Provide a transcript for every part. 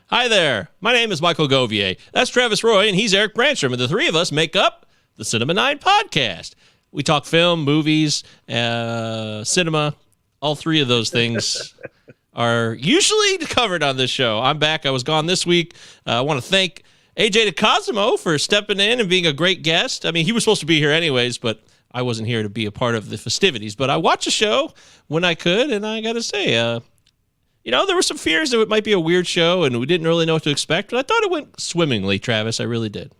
Hi there. My name is Michael Govier. That's Travis Roy, and he's Eric Branstrom, and the three of us make up the Cinema 9 podcast. We talk film, movies, cinema. All three of those things are usually covered on this show. I'm back. I was gone this week. I want to thank AJ DeCosimo for stepping in and being a great guest. I mean, he was supposed to be here anyways, but I wasn't here to be a part of the festivities. But I watched the show when I could, and I got to say, there were some fears that it might be a weird show, and we didn't really know what to expect. But I thought it went swimmingly, Travis. I really did.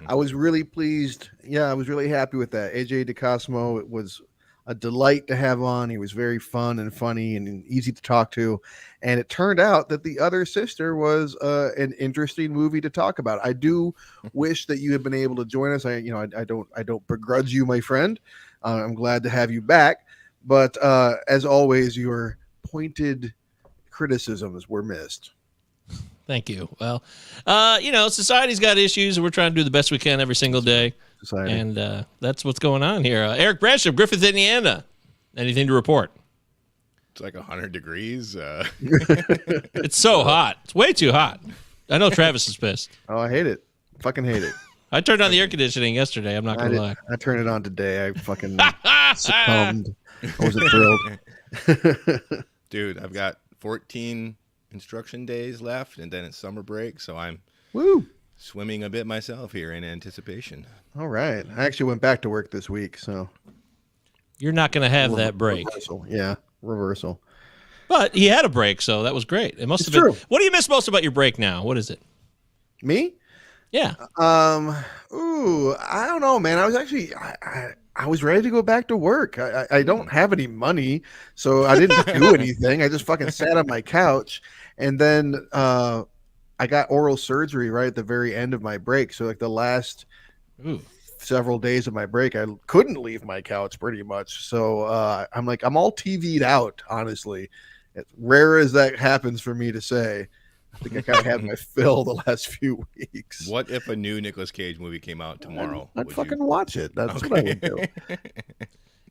I was really pleased. Yeah, I was really happy with that. AJ DeCosimo, it was a delight to have on. He was very fun and funny and easy to talk to. And it turned out that The Other Sister was an interesting movie to talk about. I do wish that you had been able to join us. I don't begrudge you, my friend. I'm glad to have you back. But as always, your pointed criticisms were missed. Thank you. Well, society's got issues, and we're trying to do the best we can every single day. Society. And that's what's going on here. Eric Branstrom, Griffith, Indiana. Anything to report? It's like 100 degrees. It's so hot. It's way too hot. I know Travis is pissed. Oh, I hate it. Fucking hate it. I turned on the air conditioning yesterday. I'm not going to lie. I turned it on today. I fucking succumbed. I wasn't thrilled. Dude, I've got 14 instruction days left, and then it's summer break, so I'm swimming a bit myself here in anticipation. All right. I actually went back to work this week, so you're not going to have that break. Reversal. Yeah, reversal. But he had a break, so that was great. It must have been. True. What do you miss most about your break now? What is it? Me? Yeah. I don't know, man. I was actually I was ready to go back to work. I don't have any money, so I didn't do anything. I just fucking sat on my couch, and then I got oral surgery right at the very end of my break. So like the last several days of my break, I couldn't leave my couch pretty much. So I'm all TV'd out, honestly. As rare as that happens for me to say, I think I kind of had my fill the last few weeks. What if a new Nicolas Cage movie came out tomorrow? I'd fucking watch it. That's what I would do.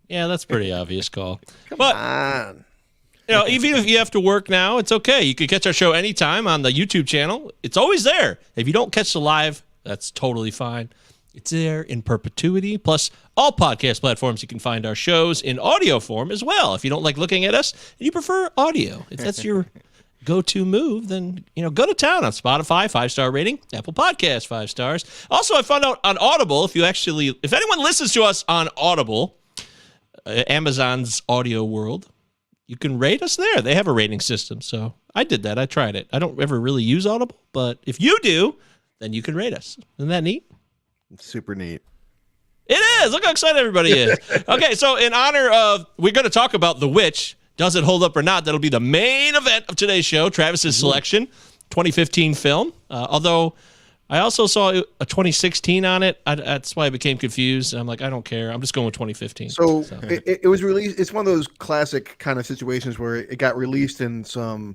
Yeah, that's a pretty obvious call. Come on. Even if you have to work now, it's okay. You can catch our show anytime on the YouTube channel. It's always there. If you don't catch the live, that's totally fine. It's there in perpetuity. Plus, all podcast platforms, you can find our shows in audio form as well. If you don't like looking at us and you prefer audio, if that's your go-to move, then go to town on Spotify, 5-star rating, Apple Podcasts, 5 stars. Also, I found out on Audible, if anyone listens to us on Audible, Amazon's audio world, you can rate us there. They have a rating system, so I did that. I tried it. I don't ever really use Audible, but if you do, then you can rate us. Isn't that neat? It's super neat. It is. Look how excited everybody is. Okay, so in honor of, we're going to talk about The Witch. Does it hold up or not? That'll be the main event of today's show, Travis's selection, 2015 film. Although I also saw a 2016 on it. That's why I became confused. I'm like, I don't care. I'm just going with 2015. So. It was released. It's one of those classic kind of situations where it got released in some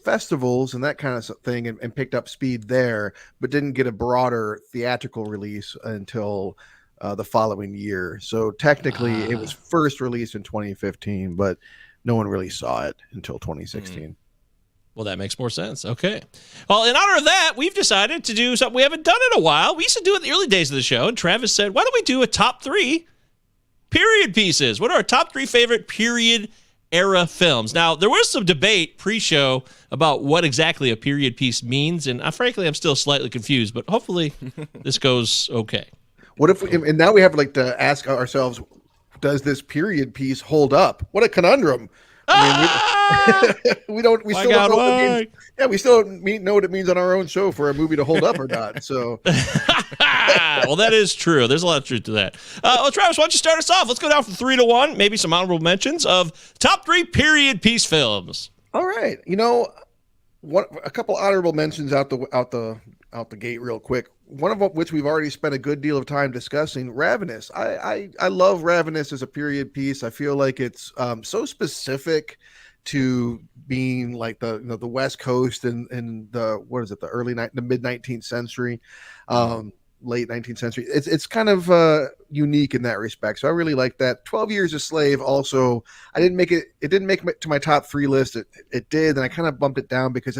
festivals and that kind of thing and picked up speed there, but didn't get a broader theatrical release until the following year. So technically it was first released in 2015, but no one really saw it until 2016. Well, that makes more sense. Okay. Well, in honor of that, we've decided to do something we haven't done in a while. We used to do it in the early days of the show, and Travis said, why don't we do a top 3 period pieces? What are our top 3 favorite period era films? Now, there was some debate pre-show about what exactly a period piece means, and frankly, I'm still slightly confused, but hopefully this goes okay. What if and now we have to ask ourselves, does this period piece hold up? What a conundrum. I mean, we still don't know what it means. Yeah, we still don't know what it means on our own show for a movie to hold up or not. So, well, that is true. There's a lot of truth to that. Well, Travis, why don't you start us off? Let's go down from 3 to 1. Maybe some honorable mentions of top 3 period piece films. All right, a couple honorable mentions out the gate real quick. One of which we've already spent a good deal of time discussing, Ravenous. I love Ravenous as a period piece. I feel like it's so specific to being like the West Coast and the the mid 19th century, late 19th century. It's kind of unique in that respect. So I really like that. 12 Years a Slave also. It didn't make it to my top 3 list. It did, and I kind of bumped it down because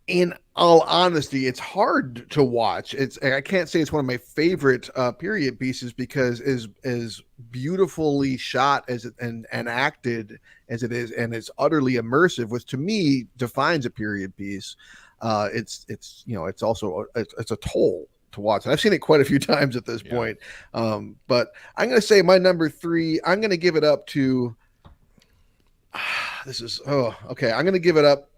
in all honesty, it's hard to watch. I can't say it's one of my favorite period pieces because as beautifully shot as it and acted as it is, and it's utterly immersive, which to me defines a period piece. It's also it's a toll to watch, and I've seen it quite a few times at this point. But I'm going to say my number 3. I'm going to give it up to. I'm going to give it up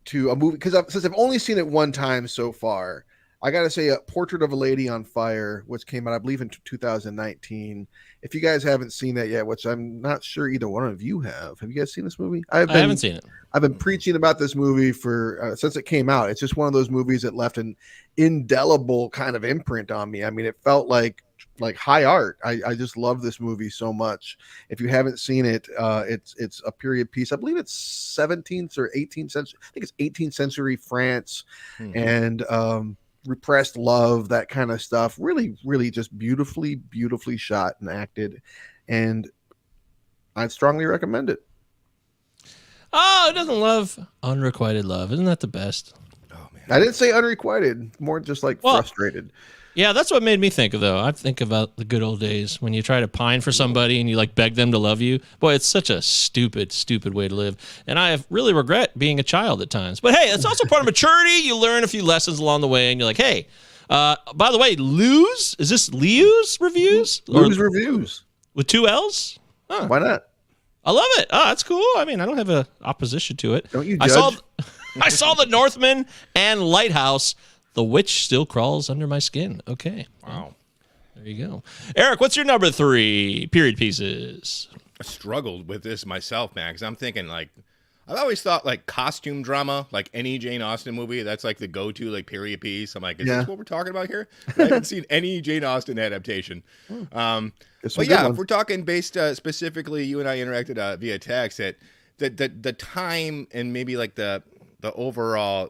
to a movie because since I've only seen it one time so far. I got to say a Portrait of a Lady on Fire, which came out, I believe, in 2019. If you guys haven't seen that yet, which I'm not sure either one of you have you guys seen this movie? I haven't seen it. I've been preaching about this movie for since it came out. It's just one of those movies that left an indelible kind of imprint on me. I mean, it felt like high art. I just love this movie so much. If you haven't seen it, it's a period piece. I believe it's 17th or 18th century. I think it's 18th century France, and repressed love, that kind of stuff. Really, really just beautifully shot and acted, and I'd strongly recommend it. Oh, who doesn't love unrequited love? Isn't that the best? Oh man, I didn't say unrequited, more just frustrated. Yeah, that's what made me think of, though. I think about the good old days when you try to pine for somebody and you beg them to love you. Boy, it's such a stupid way to live. And I really regret being a child at times. But hey, it's also part of maturity. You learn a few lessons along the way and you're like, hey, by the way, Lou's? Is this Liu's reviews? Lou's reviews. With 2 L's? Huh. Why not? I love it. Oh, that's cool. I mean, I don't have an opposition to it. Don't you judge? I saw The Northman and Lighthouse. The witch still crawls under my skin. Okay. Wow. There you go. Eric, what's your number 3 period pieces? I struggled with this myself, man, because I'm thinking I've always thought costume drama, like any Jane Austen movie, that's the go-to period piece. I'm like, is this what we're talking about here? I haven't seen any Jane Austen adaptation. But yeah, if we're talking based specifically, you and I interacted via text, that the time and maybe the overall,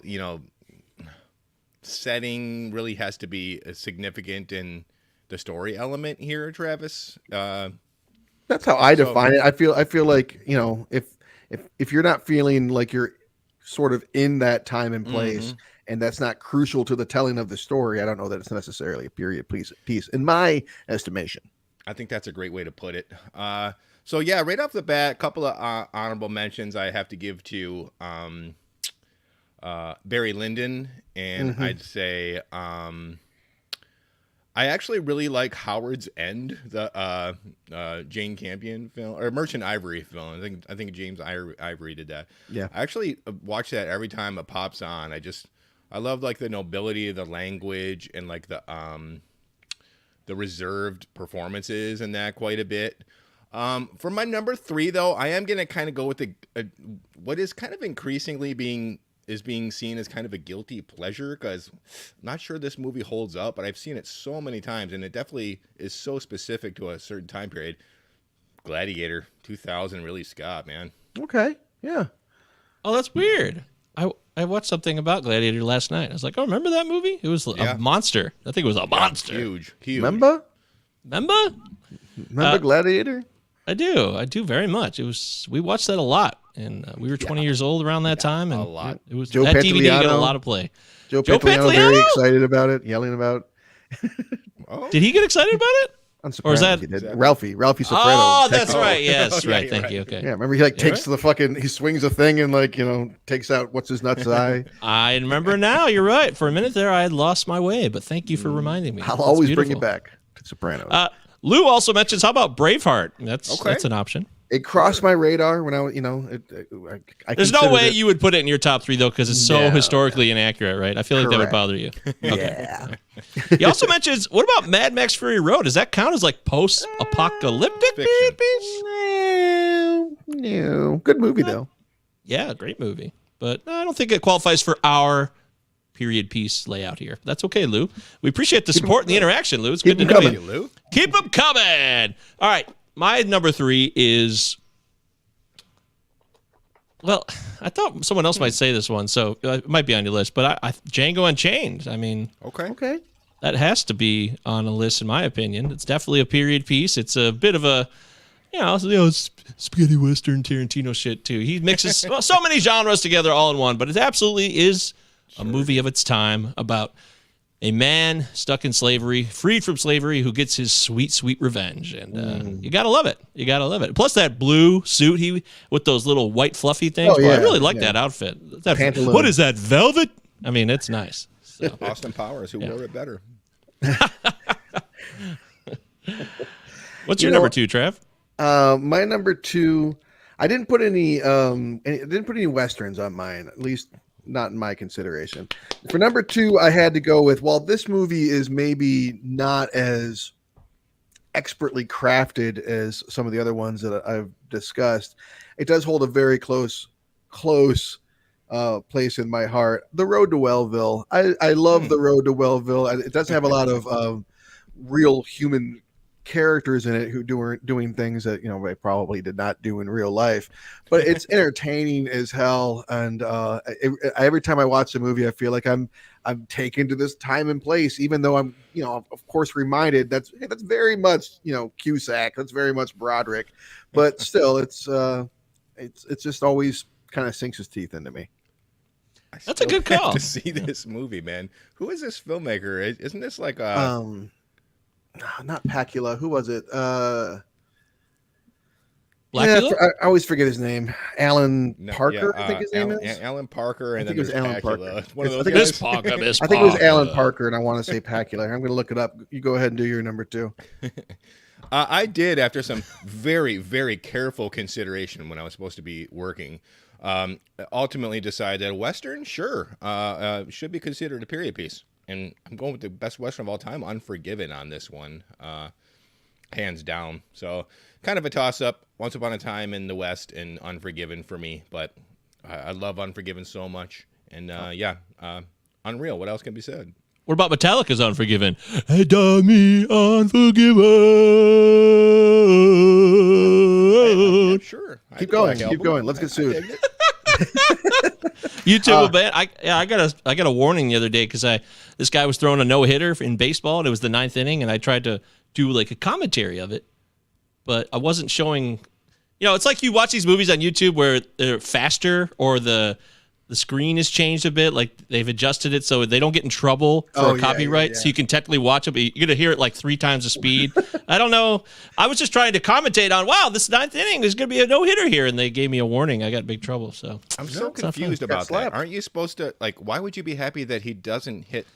setting really has to be significant in the story element here, Travis. That's how I define it. I feel like, if you're not feeling like you're sort of in that time and place, and that's not crucial to the telling of the story, I don't know that it's necessarily a period piece in my estimation. I think that's a great way to put it. So yeah, right off the bat, a couple of honorable mentions I have to give to Barry Lyndon, and I'd say I actually really like Howard's End, the Jane Campion film, or Merchant Ivory film. I think James Ivory did that. Yeah, I actually watch that every time it pops on. I love the nobility of the language and the reserved performances in that quite a bit. For my number 3, though, I am gonna kind of go with what is kind of increasingly being seen as kind of a guilty pleasure, because I'm not sure this movie holds up, but I've seen it so many times, and it definitely is so specific to a certain time period. Gladiator, 2000, Ridley Scott, man. Okay, yeah. Oh, that's weird. I watched something about Gladiator last night. I was like, oh, remember that movie? It was a monster. I think it was a monster. Huge. Remember Gladiator? I do very much. We watched that a lot, and we were 20 years old around that time, and a lot. It was Joe that Pantoliano, DVD got a lot of play. Joe Pantoliano very excited about it, yelling about. Did he get excited about it? Or is that Ralphie Soprano? Oh, that's right. Yes, right. Thank you. Okay. Yeah, remember he takes he swings a thing and takes out what's his nuts eye. I remember now. You're right. For a minute there, I had lost my way, but thank you for reminding me. I'll always bring it back to Sopranos. Lou also mentions, how about Braveheart? That's an option. It crossed my radar when I There's no way you would put it in your top 3 though, because it's so historically inaccurate, right? I feel like that would bother you. Yeah. He also mentions, what about Mad Max Fury Road? Does that count as post-apocalyptic period piece? No. Good movie though. Yeah, great movie. But I don't think it qualifies for our period piece layout here. That's okay, Lou. We appreciate the support and the interaction, Lou. It's good to know you, Lou. Keep them coming. All right. My number 3 is, well, I thought someone else might say this one, so it might be on your list, but Django Unchained. I mean, okay, that has to be on a list in my opinion. It's definitely a period piece. It's a bit of a, spaghetti western Tarantino shit too. He mixes so many genres together all in one, but it absolutely is a movie of its time about a man stuck in slavery, freed from slavery, who gets his sweet, sweet revenge. And you got to love it. You got to love it. Plus that blue suit with those little white fluffy things. Oh, yeah, I really like that outfit. What is that, velvet? I mean, it's nice. So. Austin Powers, who wore it better. What's your number 2, Trav? My number 2, I didn't put any westerns on mine, at least not in my consideration. For number 2, I had to go with, while this movie is maybe not as expertly crafted as some of the other ones that I've discussed, it does hold a very close place in my heart. The Road to Wellville. I love The Road to Wellville. It does have a lot of real human characters in it who doing things that they probably did not do in real life, but it's entertaining as hell. And every time I watch the movie, I feel like I'm taken to this time and place, even though I'm of course reminded that's very much Cusack, that's very much Broderick, but still it's just always kind of sinks his teeth into me. That's a good call to see this movie, man. Who is this filmmaker? Isn't this like not Pacula. Who was it? Blackula? I always forget his name. Alan Parker, I think his name is. Alan Parker, and I think then it was Alan Pacula. Parker. I think it was Alan Parker, and I want to say Pacula. I'm going to look it up. You go ahead and do your number 2. I did, after some very, very careful consideration when I was supposed to be working, ultimately decide that a Western, sure, should be considered a period piece. And I'm going with the best Western of all time, Unforgiven, on this one, hands down. So kind of a toss-up, Once Upon a Time in the West and Unforgiven for me. But I love Unforgiven so much. And unreal. What else can be said? What about Metallica's Unforgiven? Hey, dummy, Unforgiven. Sure. Keep going. Let's get sued. YouTube band. I got a warning the other day because this guy was throwing a no-hitter in baseball, and it was the 9th inning, and I tried to do like a commentary of it, but I wasn't showing. It's like you watch these movies on YouTube where they're faster, or the screen is changed a bit, like they've adjusted it so they don't get in trouble for copyright. Yeah. So you can technically watch it, but you're gonna hear it like 3 times the speed. I don't know. I was just trying to commentate on, wow, this 9th inning is gonna be a no-hitter here, and they gave me a warning. I got big trouble. So I'm so confused about that. Aren't you supposed to, like, why would you be happy that he doesn't hit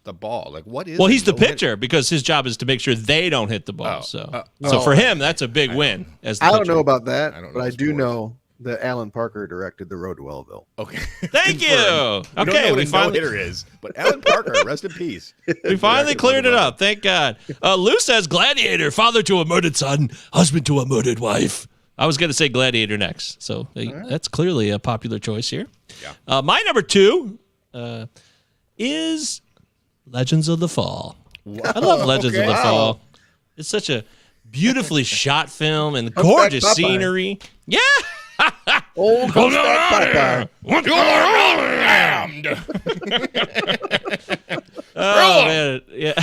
the ball? Like, what is? Well, he's the pitcher because his job is to make sure they don't hit the ball. So for him, that's a big win. I don't know about that, but I do know that Alan Parker directed The Road to Wellville. Okay. Thank you. Okay, we finally no-hitter is, but Alan Parker, rest in peace. We finally cleared it up. Thank God. Lou says Gladiator, father to a murdered son, husband to a murdered wife. I was going to say Gladiator next, so that's clearly a popular choice here. Yeah. My number 2 is Legends of the Fall. Wow. I love Legends of the Fall. It's such a beautifully shot film and gorgeous scenery. Yeah. Oh, Popeye. Oh man, yeah.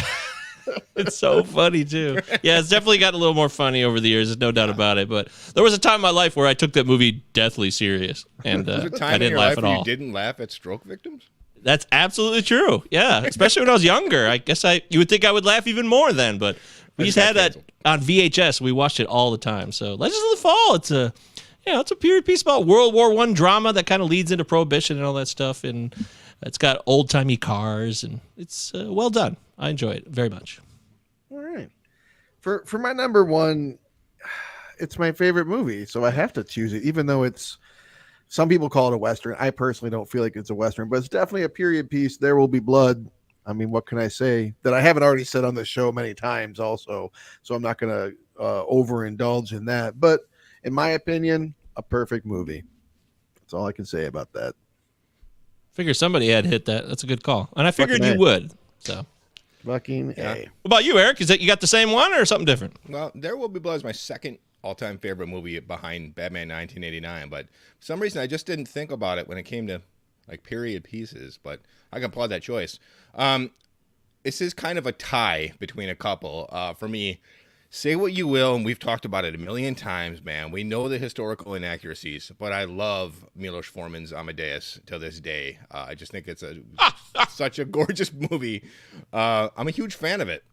It's so funny too. Yeah, it's definitely gotten a little more funny over the years. There's no doubt about it. But there was a time in my life where I took that movie deathly serious, and I didn't laugh at all. You didn't laugh at stroke victims? That's absolutely true. Yeah, especially when I was younger. I guess you would think I would laugh even more then, but we just had that on VHS. We watched it all the time. So Legends of the Fall. It's a period piece about World War I drama that kind of leads into Prohibition and all that stuff, and it's got old timey cars, and it's well done. I enjoy it very much. All right, for my number 1, it's my favorite movie, so I have to choose it, even though some people call it a Western. I personally don't feel like it's a Western, but it's definitely a period piece. There Will Be Blood. I mean, what can I say that I haven't already said on the show many times also, so I'm not going to overindulge in that. But in my opinion, a perfect movie. That's all I can say about that. Figure somebody had hit that. That's a good call. And I figured you would. So fucking A. What about you, Eric? Is that you got the same one or something different? Well, There Will Be Blood is my second all-time favorite movie behind Batman 1989, but for some reason I just didn't think about it when it came to like period pieces, but I can applaud that choice. This is kind of a tie between a couple. For me, say what you will, and we've talked about it a million times, man. We know the historical inaccuracies, but I love Milos Forman's Amadeus to this day. I just think it's such a gorgeous movie. I'm a huge fan of it.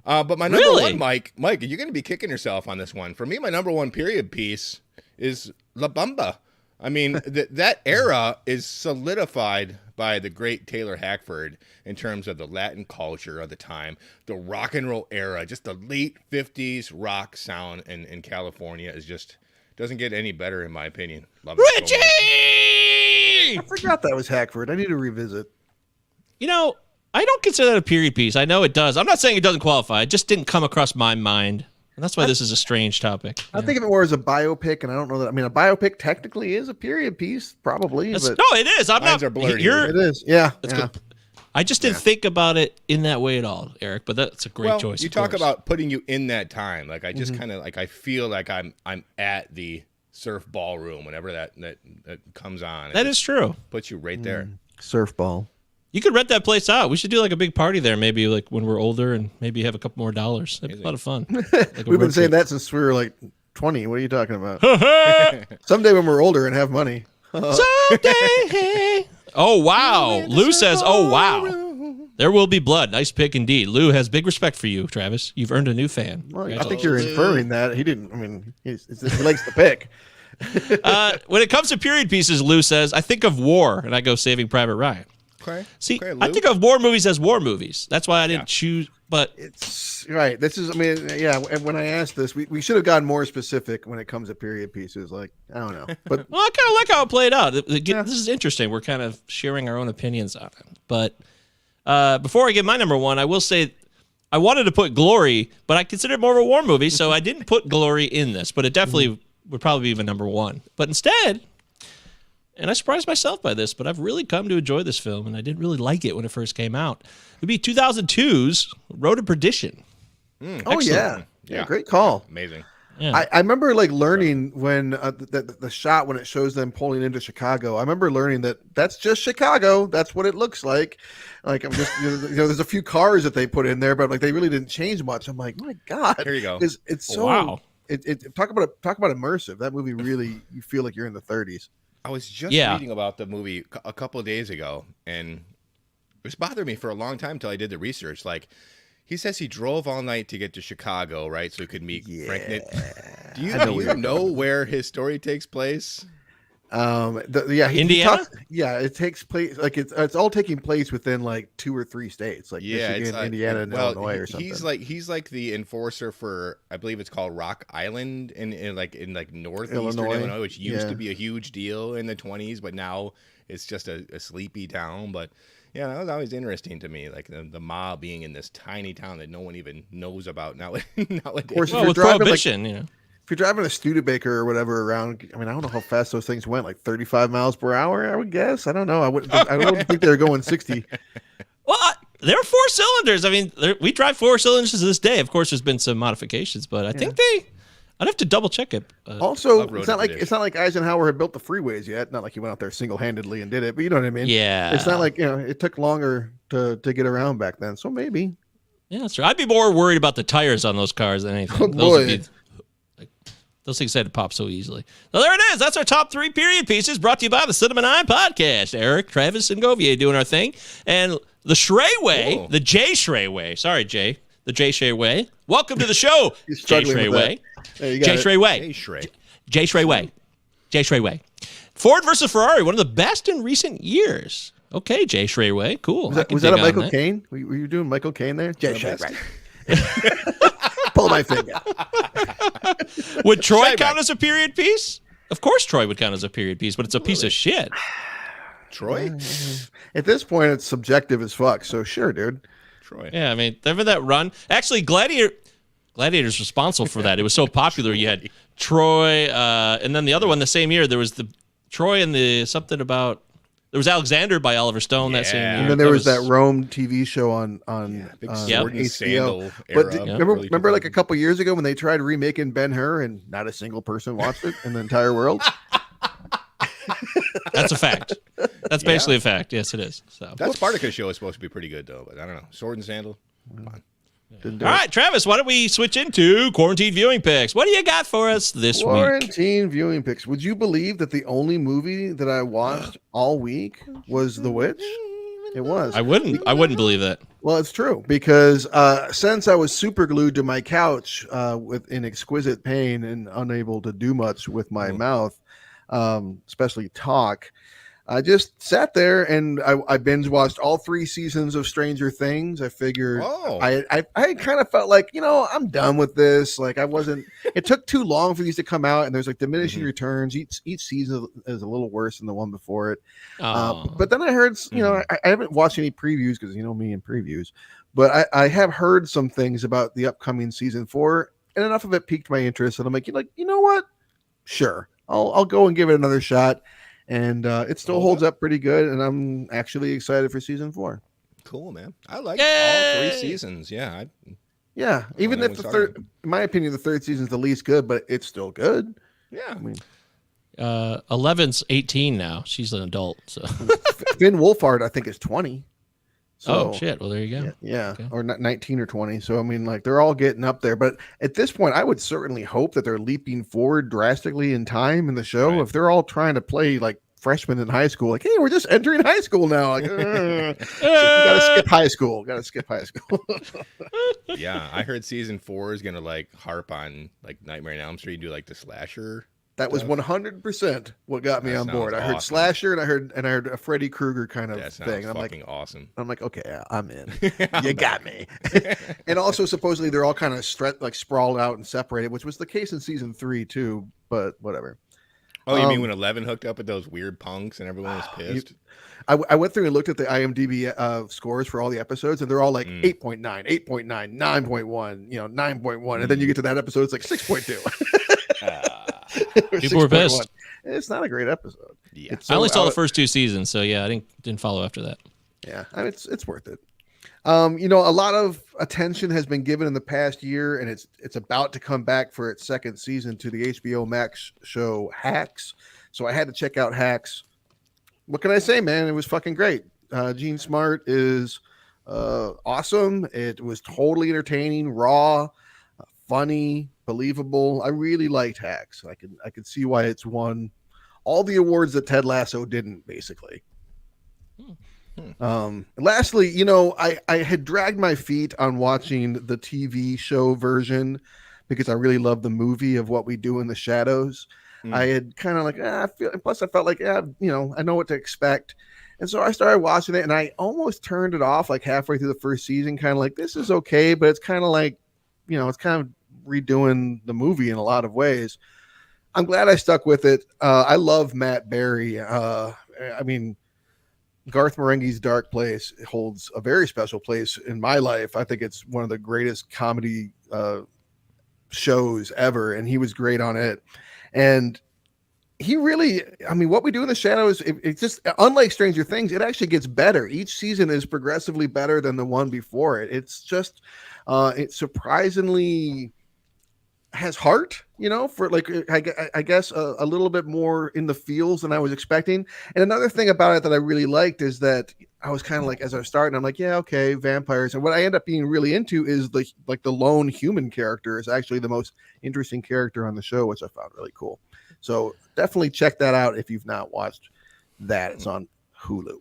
But my number one, Mike, you're going to be kicking yourself on this one. For me, my number one period piece is La Bamba. I mean, that era is solidified by the great Taylor Hackford in terms of the Latin culture of the time, the rock and roll era, just the late 50s rock sound in California is just doesn't get any better in my opinion. Love it Richie! I forgot that was Hackford. I need to revisit. You know, I don't consider that a period piece. I know it does. I'm not saying it doesn't qualify. It just didn't come across my mind. And that's why this is a strange topic. I think of it more as a biopic, and I don't know that. I mean, a biopic technically is a period piece, probably. But no, it is. I'm lines not. are blurred. It is. Yeah. I just didn't think about it in that way at all, Eric. But that's a great choice. You talk about putting you in that time. Like I just kind of like I feel like I'm at the surf ballroom whenever that comes on. That is true. Puts you right there. Surf ball. You could rent that place out. We should do like a big party there, maybe like when we're older and maybe have a couple more dollars. That'd be a lot of fun. Like We've been saying that since we were like 20. What are you talking about? Someday when we're older and have money. Someday. Oh, wow. Lou says, oh, wow. There will be blood. Nice pick indeed. Lou has big respect for you, Travis. You've earned a new fan. Well, I think you're inferring that. He didn't. I mean, he likes the pick. When it comes to period pieces, Lou says, I think of war, and I go Saving Private Ryan. Okay. See, I think of war movies as war movies. That's why I didn't choose. But it's right. This is. I mean, yeah. And when I asked this, we should have gotten more specific when it comes to period pieces. Like I don't know, but well, I kind of like how it played out. This is interesting. We're kind of sharing our own opinions on it. But before I get my number one, I will say I wanted to put Glory, but I consider it more of a war movie, so I didn't put Glory in this. But it definitely would probably be even number one. But instead. And I surprised myself by this, but I've really come to enjoy this film, and I didn't really like it when it first came out. It would be 2002's Road to Perdition. Oh, yeah. Great call. Amazing. Yeah. I remember like learning when the shot when it shows them pulling into Chicago. I remember learning that that's just Chicago. That's what it looks like. Like I'm just there's a few cars that they put in there, but like they really didn't change much. I'm like, my God, here you go. It's so wow. It talk about immersive. That movie really you feel like you're in the 30s. I was just reading about the movie a couple of days ago, and it was bothering me for a long time until I did the research. Like, he says he drove all night to get to Chicago, right, so he could meet Frank Nitt. Do you know where his story takes place? Indiana. It takes place like it's all taking place within like 2 or 3 states, like Michigan, Indiana, and Illinois or something. He's like the enforcer for I believe it's called Rock Island in northeastern Illinois, which used to be a huge deal in the 20s, but now it's just a sleepy town. But yeah, that was always interesting to me, like the mob being in this tiny town that no one even knows about nowadays. Of course, with Prohibition, if you're driving a Studebaker or whatever around, I mean, I don't know how fast those things went, like 35 miles per hour, I would guess. I don't know. I don't think they were going 60. Well, they're 4 cylinders. I mean, we drive 4 cylinders to this day. Of course, there's been some modifications, but I think I'd have to double check it. Also, it's not like Eisenhower had built the freeways yet. Not like he went out there single-handedly and did it, but you know what I mean? Yeah. It's not like, it took longer to get around back then. So maybe. Yeah, that's right. I'd be more worried about the tires on those cars than anything. Oh, boy. Those things had to pop so easily. So there it is. That's our top 3 period pieces brought to you by the Cinema 9 podcast. Eric, Travis, and Govier doing our thing. And the Schrey way, the Jay Schrey way. Sorry, Jay. The Jay Schrey way. Welcome to the show, Jay Schrey way. Jay Schrey way. Jay Schrey way. Jay Schrey way. Ford versus Ferrari, one of the best in recent years. Okay, Jay Schrey way. Cool. Was that a Michael Caine? Were you doing Michael Caine there? Jay Schrey way. Pull my finger. Would Troy count as a period piece? Of course Troy would count as a period piece, but it's a piece of shit. Troy? At this point, it's subjective as fuck, so sure, dude. Troy. Yeah, I mean, remember that run? Actually, Gladiator's responsible for that. It was so popular. You had Troy, and then the other one the same year, there was the Troy and the something about... There was Alexander by Oliver Stone that same year. And then there was that Rome TV show on HBO. But remember like a couple years ago when they tried remaking Ben-Hur and not a single person watched it in the entire world? That's a fact. That's basically a fact. Yes, it is. So that Spartacus show is supposed to be pretty good, though. But I don't know. Sword and Sandal? Come on. Didn't do All it. right, Travis, why don't we switch into quarantine viewing picks? What do you got for us this week? Quarantine viewing picks. Would you believe that the only movie that I watched all week was The Witch? It was. I wouldn't believe that. Well, it's true because since I was super glued to my couch in exquisite pain and unable to do much with my mouth, especially talk, I just sat there and I binge watched all 3 seasons of Stranger Things. I figured I kind of felt like, I'm done with this. Like it took too long for these to come out, and there's like diminishing returns. Each season is a little worse than the one before it. But then I heard, I haven't watched any previews because me and previews, but I have heard some things about the upcoming season 4, and enough of it piqued my interest. And I'm like, you know what? Sure. I'll go and give it another shot. And it still holds up pretty good, and I'm actually excited for season 4. Cool, man. I like all 3 seasons. Yeah. Yeah. Even if the third, in my opinion, the 3rd season is the least good, but it's still good. Yeah. I mean, 11's 18 now. She's an adult. So Finn Wolfhard, I think, is 20. So, shit. Well, there you go. Yeah. Okay. Or 19 or 20. So, I mean, like, they're all getting up there. But at this point, I would certainly hope that they're leaping forward drastically in time in the show. Right. If they're all trying to play like freshmen in high school, like, hey, we're just entering high school now. Like, gotta skip high school. Yeah. I heard season 4 is going to like harp on like Nightmare on Elm Street and do like the slasher. That was 100% what got me on board. I heard slasher and I heard a Freddy Krueger kind of thing. And I'm like, awesome. I'm like, okay, I'm in. You got me. And also, supposedly, they're all kind of sprawled out and separated, which was the case in season 3 too. But whatever. Oh, you mean when 11 hooked up with those weird punks and everyone was pissed? I went through and looked at the IMDb scores for all the episodes, and they're all like 8.9, 8.9, 9.1, 9.1, and then you get to that episode, it's like 6.2. People were pissed. It's not a great episode. Yeah, I only saw the first 2 seasons, so yeah, I didn't follow after that. Yeah, I mean, it's worth it. A lot of attention has been given in the past year, and it's about to come back for its 2nd season to the HBO Max show Hacks. So I had to check out Hacks. What can I say, man? It was fucking great. Gene Smart is awesome. It was totally entertaining, raw, funny, believable. I really liked Hacks. I could see why it's won all the awards that Ted Lasso didn't, basically. Lastly, I had dragged my feet on watching the TV show version because I really love the movie of What We Do in the Shadows. I had kind of like, I felt like, I know what to expect. And so I started watching it, and I almost turned it off like halfway through the first season, kind of like, this is okay, but it's kind of like, it's kind of redoing the movie in a lot of ways. I'm glad I stuck with it. I love Matt Berry. I mean, Garth Marenghi's Dark Place holds a very special place in my life. I think it's one of the greatest comedy shows ever, and he was great on it. And he really, What We Do in the Shadows, it just, unlike Stranger Things, it actually gets better. Each season is progressively better than the one before it. It's just, it surprisingly has heart, for like, I guess a little bit more in the feels than I was expecting. And another thing about it that I really liked is that I was kind of like, as I was starting, I'm like, yeah, okay, vampires. And what I end up being really into is the lone human character is actually the most interesting character on the show, which I found really cool. So definitely check that out if you've not watched that. It's on Hulu.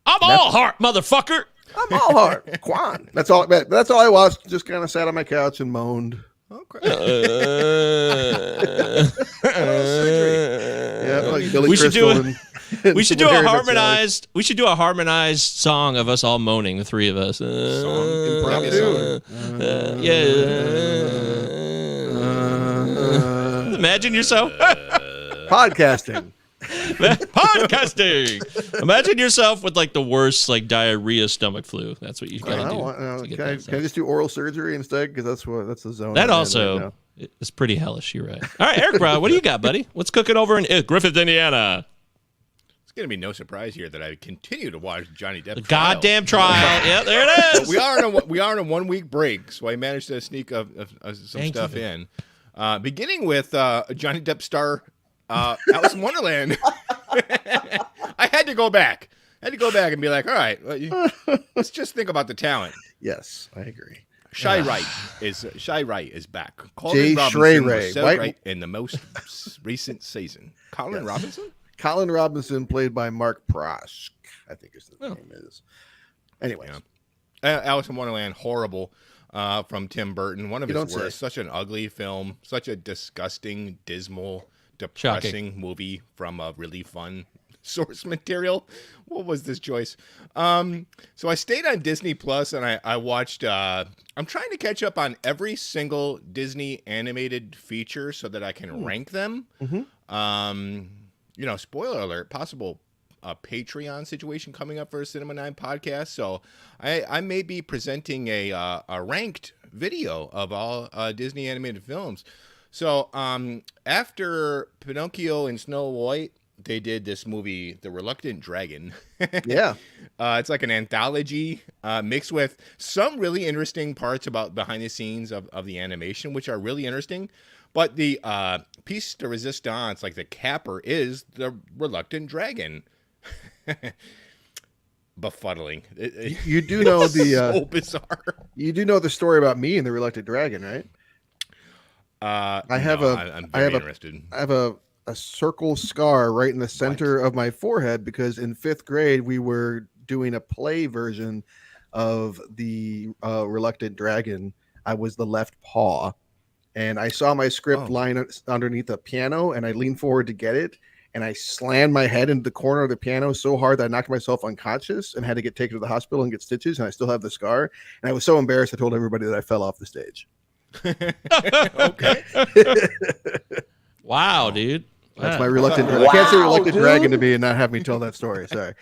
I'm all heart, motherfucker. I'm all heart. Quan. That's all I watched. Just kind of sat on my couch and moaned. Okay. Yeah, like Billy we should Crystal do we should do a harmonized. We should do a harmonized song of us all moaning, the 3 of us. Imagine yourself podcasting. Imagine yourself with like the worst like diarrhea stomach flu. That's what you gotta do. Can I just do oral surgery instead? Because that's the zone. That also is pretty hellish. You're right. All right, Eric, bro, what do you got, buddy? What's cooking over in Griffith, Indiana? It's gonna be no surprise here that I continue to watch Johnny Depp. The goddamn trial. Yeah, there it is. We are on a 1 week break, so I managed to sneak some stuff in. Beginning with Johnny Depp star Alice in Wonderland. I had to go back. And be like, all right, let's just think about the talent. Yes, I agree. Shy Wright is back. Jay Robinson was Ray. so right in the most recent season. Colin Robinson? Colin Robinson, played by Mark Prosk, I think his name is. Anyway. Alice in Wonderland, horrible, from Tim Burton. One of his worst. Say. Such an ugly film. Such a disgusting, dismal, depressing movie from a really fun source material. What was this choice? So I stayed on Disney Plus and I watched, I'm trying to catch up on every single Disney animated feature so that I can rank them. Spoiler alert, possible Patreon situation coming up for a Cinema 9 podcast. So I may be presenting a ranked video of all Disney animated films. So after Pinocchio and Snow White, they did this movie, The Reluctant Dragon. It's like an anthology mixed with some really interesting parts about behind the scenes of the animation, which are really interesting. But the piece de resistance, like the capper, is The Reluctant Dragon. Befuddling. You do know so bizarre. You do know the story about me and the Reluctant Dragon, right? I'm very interested. I have a circle scar right in the center of my forehead because in 5th grade we were doing a play version of the Reluctant Dragon. I was the left paw, and I saw my script lying underneath a piano, and I leaned forward to get it, and I slammed my head into the corner of the piano so hard that I knocked myself unconscious and had to get taken to the hospital and get stitches, and I still have the scar. And I was so embarrassed I told everybody that I fell off the stage. Okay. Wow, dude. That's my reluctant dragon. I can't say reluctant dragon to me and not have me tell that story. Sorry.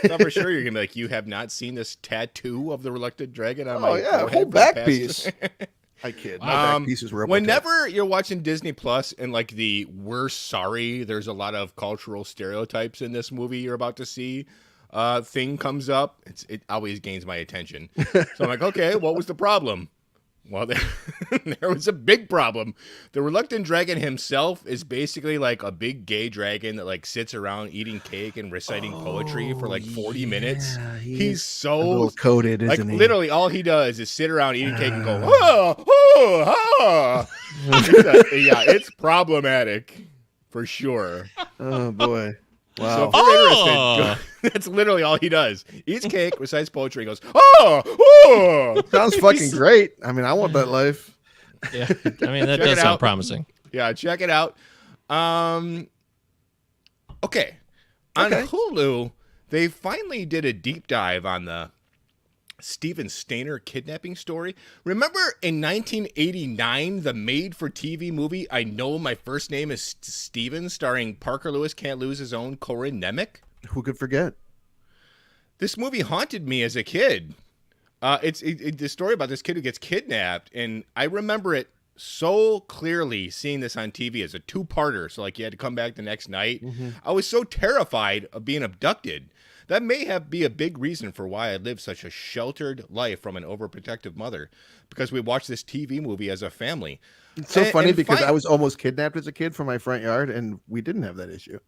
So for sure you're gonna be like, you have not seen this tattoo of the Reluctant Dragon on my whole back piece. I kid. My back piece is real. Whenever you're watching Disney Plus and like we're sorry, there's a lot of cultural stereotypes in this movie you're about to see. Thing comes up, it always gains my attention. So I'm like, okay, what was the problem? Well, there was a big problem. The Reluctant Dragon himself is basically like a big gay dragon that like sits around eating cake and reciting poetry for like 40 minutes. He's so a little coded, isn't he? Literally all he does is sit around eating cake and go, oh. It's problematic for sure. Oh boy. Wow. So if you're interested, that's literally all he does. Eats cake, recites poetry, and goes, oh! Sounds fucking great. I mean, I want that life. Yeah. I mean, that does sound promising. Yeah, check it out. Okay. On Hulu, they finally did a deep dive on the Steven Steiner kidnapping story. Remember in 1989, the made-for-TV movie I Know My First Name is Steven, starring Parker Lewis Can't Lose His Own Corinne Nemec? Who could forget? This movie haunted me as a kid. It's the story about this kid who gets kidnapped, and I remember it so clearly seeing this on TV as a two-parter, so like you had to come back the next night. I was so terrified of being abducted. That may be a big reason for why I lived such a sheltered life from an overprotective mother, because we watched this TV movie as a family. It's so funny because I was almost kidnapped as a kid from my front yard, and we didn't have that issue.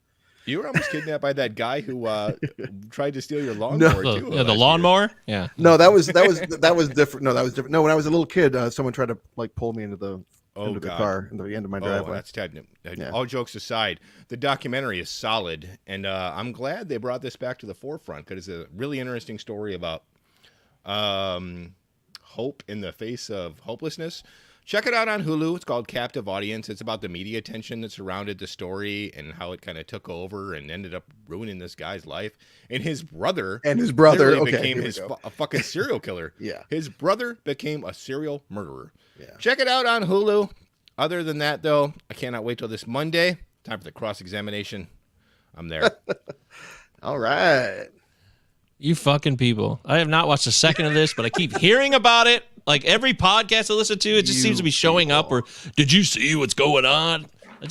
You were almost kidnapped by that guy who tried to steal your lawnmower too. Yeah, the lawnmower. Yeah. No, that was different. No, that was different. No, when I was a little kid, someone tried to like pull me into the car in the end of my driveway. That's Ted. Yeah. All jokes aside, the documentary is solid, and I'm glad they brought this back to the forefront because it's a really interesting story about hope in the face of hopelessness. Check it out on Hulu. It's called Captive Audience. It's about the media attention that surrounded the story and how it kind of took over and ended up ruining this guy's life. And his brother became a fucking serial killer. Yeah. His brother became a serial murderer. Yeah. Check it out on Hulu. Other than that, though, I cannot wait till this Monday. Time for the cross-examination. I'm there. All right. You fucking people. I have not watched a second of this, but I keep hearing about it. Like every podcast I listen to, it just seems to be showing up. Or did you see what's going on? I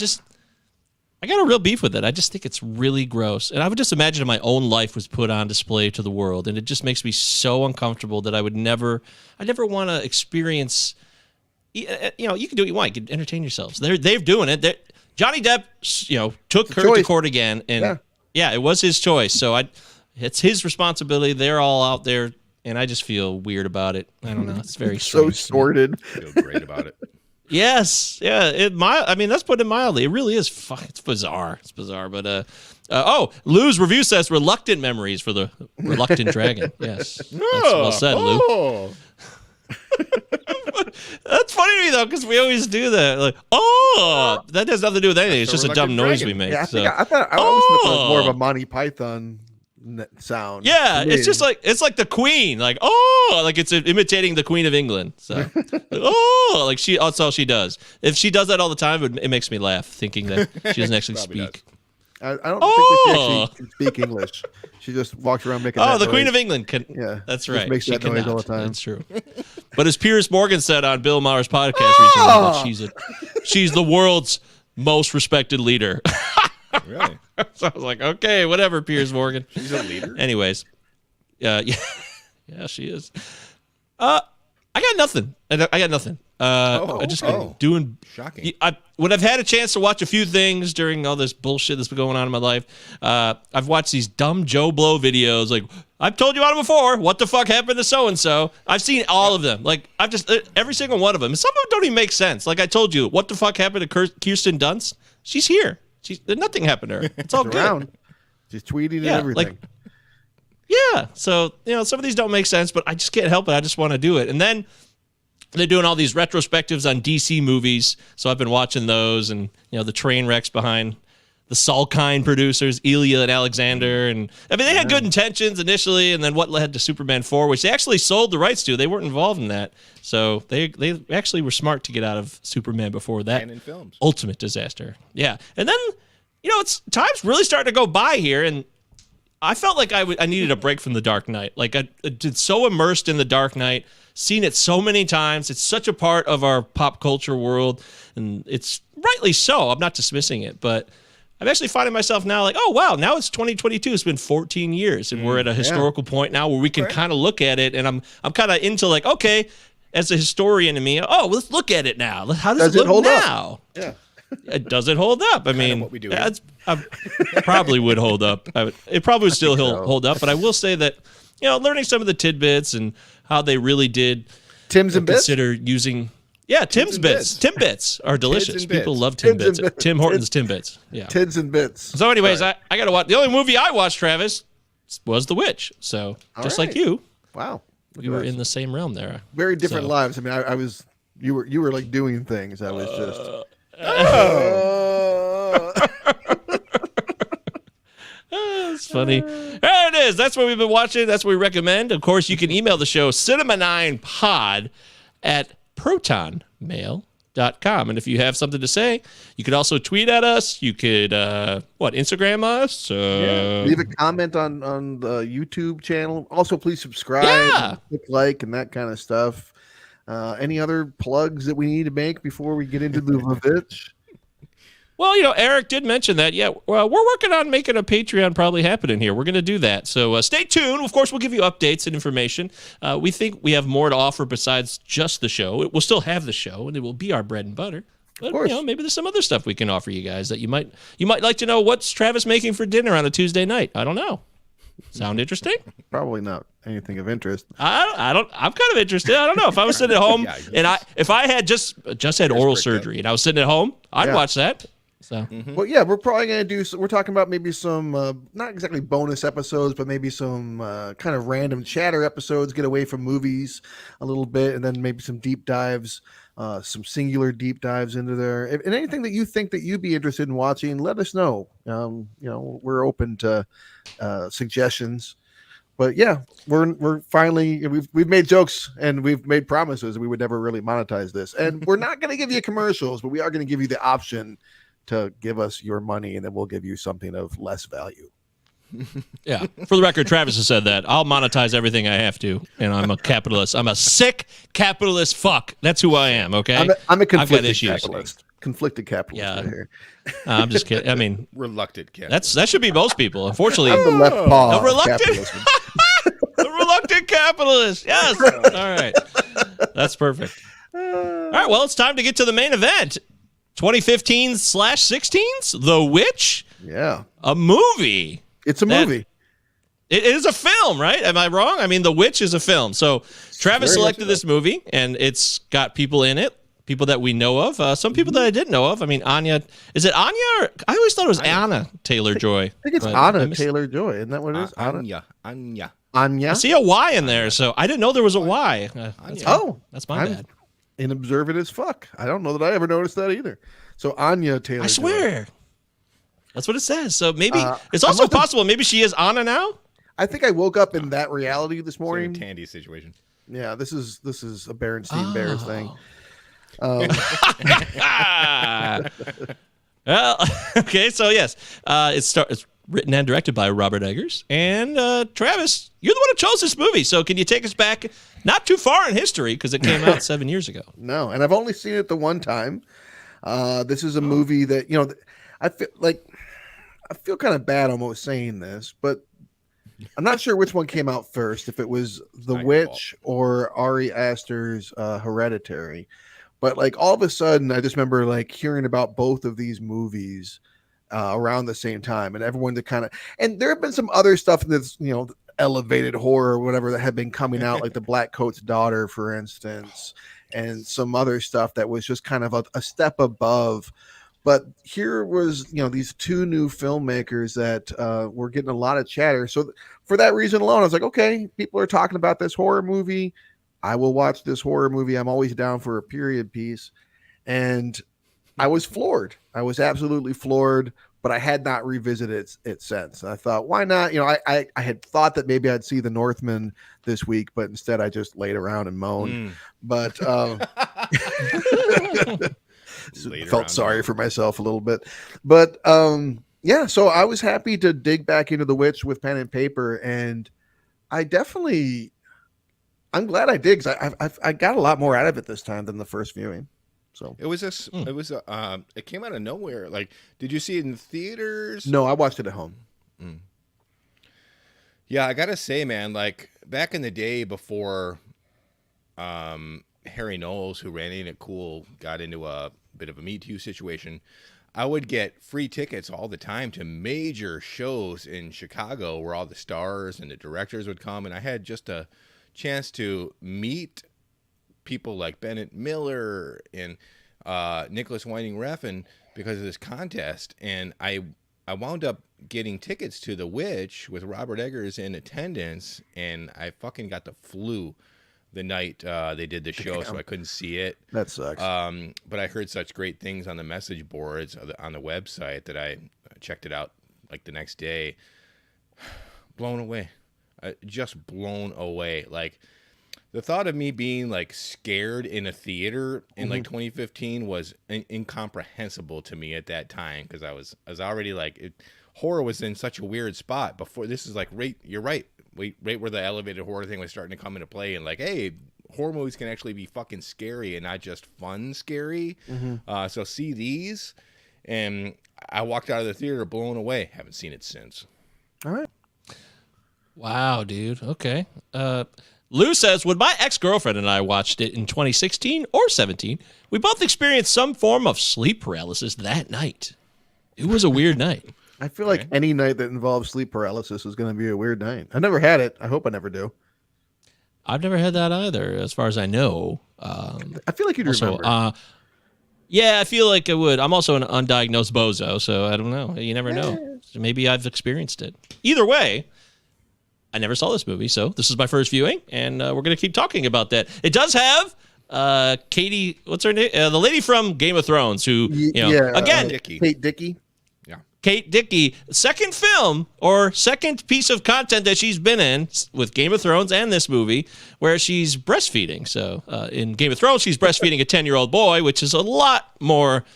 got a real beef with it. I just think it's really gross. And I would just imagine if my own life was put on display to the world. And it just makes me so uncomfortable that I never want to experience. You know, you can do what you want. You can entertain yourselves. They're doing it. Johnny Depp, took her to court again. And yeah, it was his choice. So it's his responsibility. They're all out there and I just feel weird about it. I don't know. It's very so strange. sordid. I feel great about it. Yes, yeah. I mean, that's put it mildly. It really is. It's bizarre. It's bizarre. But Lou's review says reluctant memories for the reluctant dragon. Yes, that's well said, Lou. That's funny to me though, because we always do that. Like, that has nothing to do with anything. It's just a dumb noise we make. Yeah, I always thought it was more of a Monty Python sound. Yeah, it's just like the Queen, like like it's imitating the Queen of England. So like that's all she does. If she does that all the time, it makes me laugh, thinking that she doesn't actually speak. I don't think that she actually can speak English. She just walks around making. The noise. Queen of England can. Yeah, that's right. Makes that noise all the time. That's true. But as Piers Morgan said on Bill Maher's podcast recently, that she's the world's most respected leader. Really? So I was like, okay, whatever, Piers Morgan. She's a leader. Anyways, yeah, she is. I got nothing. I got nothing. I just been doing. Shocking. When I've had a chance to watch a few things during all this bullshit that's been going on in my life, I've watched these dumb Joe Blow videos. Like, I've told you about it before. What the fuck happened to so and so? I've seen all of them. Like, I've just every single one of them. And some of them don't even make sense. Like I told you, what the fuck happened to Kirsten Dunst? She's here. Nothing happened to her. It's all good. Around. She's tweeting and everything. Yeah. So, some of these don't make sense, but I just can't help it. I just want to do it. And then they're doing all these retrospectives on DC movies. So I've been watching those and, the train wrecks behind the Salkind producers, Elia and Alexander. And I mean, they had good intentions initially. And then what led to Superman 4, which they actually sold the rights to. They weren't involved in that. So they actually were smart to get out of Superman before that ultimate disaster. Yeah. And then, time's really starting to go by here. And I felt like I needed a break from The Dark Knight. Like I did so immersed in The Dark Knight, seen it so many times. It's such a part of our pop culture world, and it's rightly so. I'm not dismissing it, but I'm actually finding myself now like, oh wow, now it's 2022. It's been 14 years, and we're at a historical point now where we can kind of look at it, and I'm kind of into like, okay, as a historian in me, let's look at it now. How does it look now? Up? Yeah. Does it hold up? I mean, what we do. I probably would hold up. It probably would still hold up, but I will say that, learning some of the tidbits and how they really did consider using. Yeah, Tim's bits. Tim bits are delicious. People love Tim bits. Tim Hortons Tim bits. Yeah. Tids and bits. So anyways, I got to watch. The only movie I watched, Travis, was The Witch. So just like you. Wow. We were in the same realm there. Very different lives. I mean, I was, you were like doing things. I was just. It's funny. There it is. That's what we've been watching. That's what we recommend. Of course, you can email the show cinema9pod@protonmail.com. And if you have something to say, you could also tweet at us. You could, Instagram us? Leave a comment on the YouTube channel. Also, please subscribe, click like, and that kind of stuff. Any other plugs that we need to make before we get into the Vavitch? Well, Eric did mention that. Yeah, well, we're working on making a Patreon probably happening here. We're going to do that. So stay tuned. Of course, we'll give you updates and information. We think we have more to offer besides just the show. We'll still have the show, and it will be our bread and butter. But, maybe there's some other stuff we can offer you guys that you might like to know. What's Travis making for dinner on a Tuesday night? I don't know. Sound interesting? Probably not anything of interest. I'm kind of interested. I don't know. If I was sitting at home if I had just had oral surgery and I was sitting at home, I'd watch that. So, Well, we're probably going to do. We're talking about maybe some not exactly bonus episodes, but maybe some kind of random chatter episodes. Get away from movies a little bit, and then maybe some deep dives, some singular deep dives into there. And anything that you think that you'd be interested in watching, let us know. We're open to suggestions. But we're finally we've made jokes and we've made promises we would never really monetize this, and we're not going to give you commercials, but we are going to give you the option to give us your money, and then we'll give you something of less value. Yeah. For the record, Travis has said that. I'll monetize everything I have to, and I'm a capitalist. I'm a sick capitalist fuck. That's who I am, okay? I'm a conflicted capitalist. Conflicted capitalist. Yeah. Right here. I'm just kidding. I mean, reluctant capitalist. That should be most people. Unfortunately, I'm the left paw. A reluctant, the reluctant capitalist. Yes. All right. That's perfect. All right. Well, it's time to get to the main event. 2015/16's The Witch. Yeah. A movie. It's a movie. It is a film, right? Am I wrong? I mean, The Witch is a film. So Travis selected this movie, and it's got people in it, people that we know of, some people that I didn't know of. I mean, Anya. Is it Anya? Or, I always thought it was Anna Taylor-Joy. I think it's Anna Taylor-Joy. Isn't that what it is? Anya. I see a Y in there, so I didn't know there was a Y. That's my bad. Inobservant as fuck. I don't know that I ever noticed that either. So Anya Taylor-Joy. I swear. That's what it says. So maybe it's also possible. Maybe she is Anna now. I think I woke up in that reality this morning. Tandy situation. Yeah, this is a Berenstein Bears thing. Well, okay, so yes, it's written and directed by Robert Eggers. And Travis, you're the one who chose this movie. So can you take us back not too far in history because it came out 7 years ago? No, and I've only seen it the one time. This is a movie that, I feel kind of bad almost saying this, but I'm not sure which one came out first, if it was The Witch or Ari Aster's Hereditary. But like all of a sudden, I just remember like hearing about both of these movies around the same time, and everyone and there have been some other stuff that's, elevated horror or whatever that had been coming out, like The Black Coat's Daughter, for instance, and some other stuff that was just kind of a step above. But here was, these two new filmmakers that were getting a lot of chatter. So for that reason alone, I was like, okay, people are talking about this horror movie. I will watch this horror movie. I'm always down for a period piece. And I was floored. I was absolutely floored, but I had not revisited it since. I thought, why not? I had thought that maybe I'd see The Northman this week, but instead I just laid around and moaned. But felt sorry for myself a little bit. But so I was happy to dig back into The Witch with pen and paper, and I'm glad I did, because I got a lot more out of it this time than the first viewing. So it came out of nowhere. Like, did you see it in theaters? No, I watched it at home. Yeah, I gotta say, man, like back in the day before Harry Knowles, who ran Ain't It Cool, got into a bit of a Me Too situation, I would get free tickets all the time to major shows in Chicago where all the stars and the directors would come, and I had just a chance to meet people like Bennett Miller and Nicholas Winding Refn because of this contest, and I wound up getting tickets to The Witch with Robert Eggers in attendance, and I fucking got the flu the night they did the show. So I couldn't see it. That sucks. But I heard such great things on the message boards on the website that I checked it out like the next day. Blown away. Just blown away. Like, the thought of me being like scared in a theater in like 2015 was incomprehensible to me at that time, because I was already like, horror was in such a weird spot before. This is like you're right where the elevated horror thing was starting to come into play, and like, hey, horror movies can actually be fucking scary and not just fun scary. So see these, and I walked out of the theater blown away. Haven't seen it since. All right. Wow, dude. Okay. Lou says, when my ex-girlfriend and I watched it in 2016 or 17, we both experienced some form of sleep paralysis that night. It was a weird night. I feel like any night that involves sleep paralysis is going to be a weird night. I never had it. I hope I never do. I've never had that either, as far as I know. I feel like you'd remember. Yeah, I feel like I would. I'm also an undiagnosed bozo, so I don't know. You never know. So maybe I've experienced it. Either way, I never saw this movie, so this is my first viewing, and we're going to keep talking about that. It does have Katie, what's her name? The lady from Game of Thrones, who, again, Kate Dickie. Yeah. Kate Dickie, second film or second piece of content that she's been in with Game of Thrones and this movie, where she's breastfeeding. So in Game of Thrones, she's breastfeeding a 10-year-old boy, which is a lot more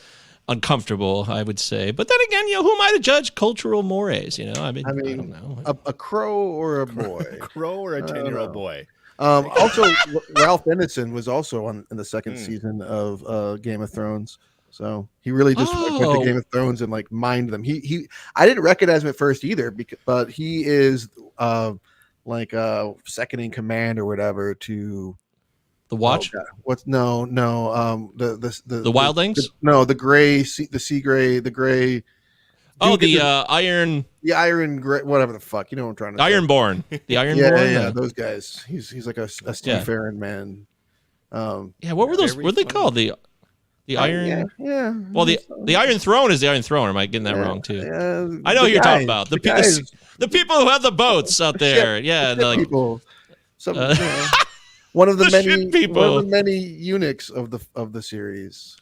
uncomfortable, I would say. But then again, who am I to judge cultural mores? I mean, I don't know. A crow or a boy? A crow or a 10-year-old boy? Also, Ralph Ineson was also in the second season of Game of Thrones. So he really just went to Game of Thrones and like mined them. I didn't recognize him at first either, but he is like second in command or whatever to The Watch. The the Wildlings. the gray, the sea gray, the gray. Oh, the Iron. The Iron, whatever the fuck. You know what I'm trying to say. Ironborn. The Ironborn. Yeah, those guys. He's like a Steve Farron man. Yeah, what were those? What were they called? The Iron. Yeah. Well, the Iron Throne is the Iron Throne. Or am I getting that wrong too? I know who you're talking about. The people who have the boats out there. The people. One of the many people. One of the many eunuchs of the series.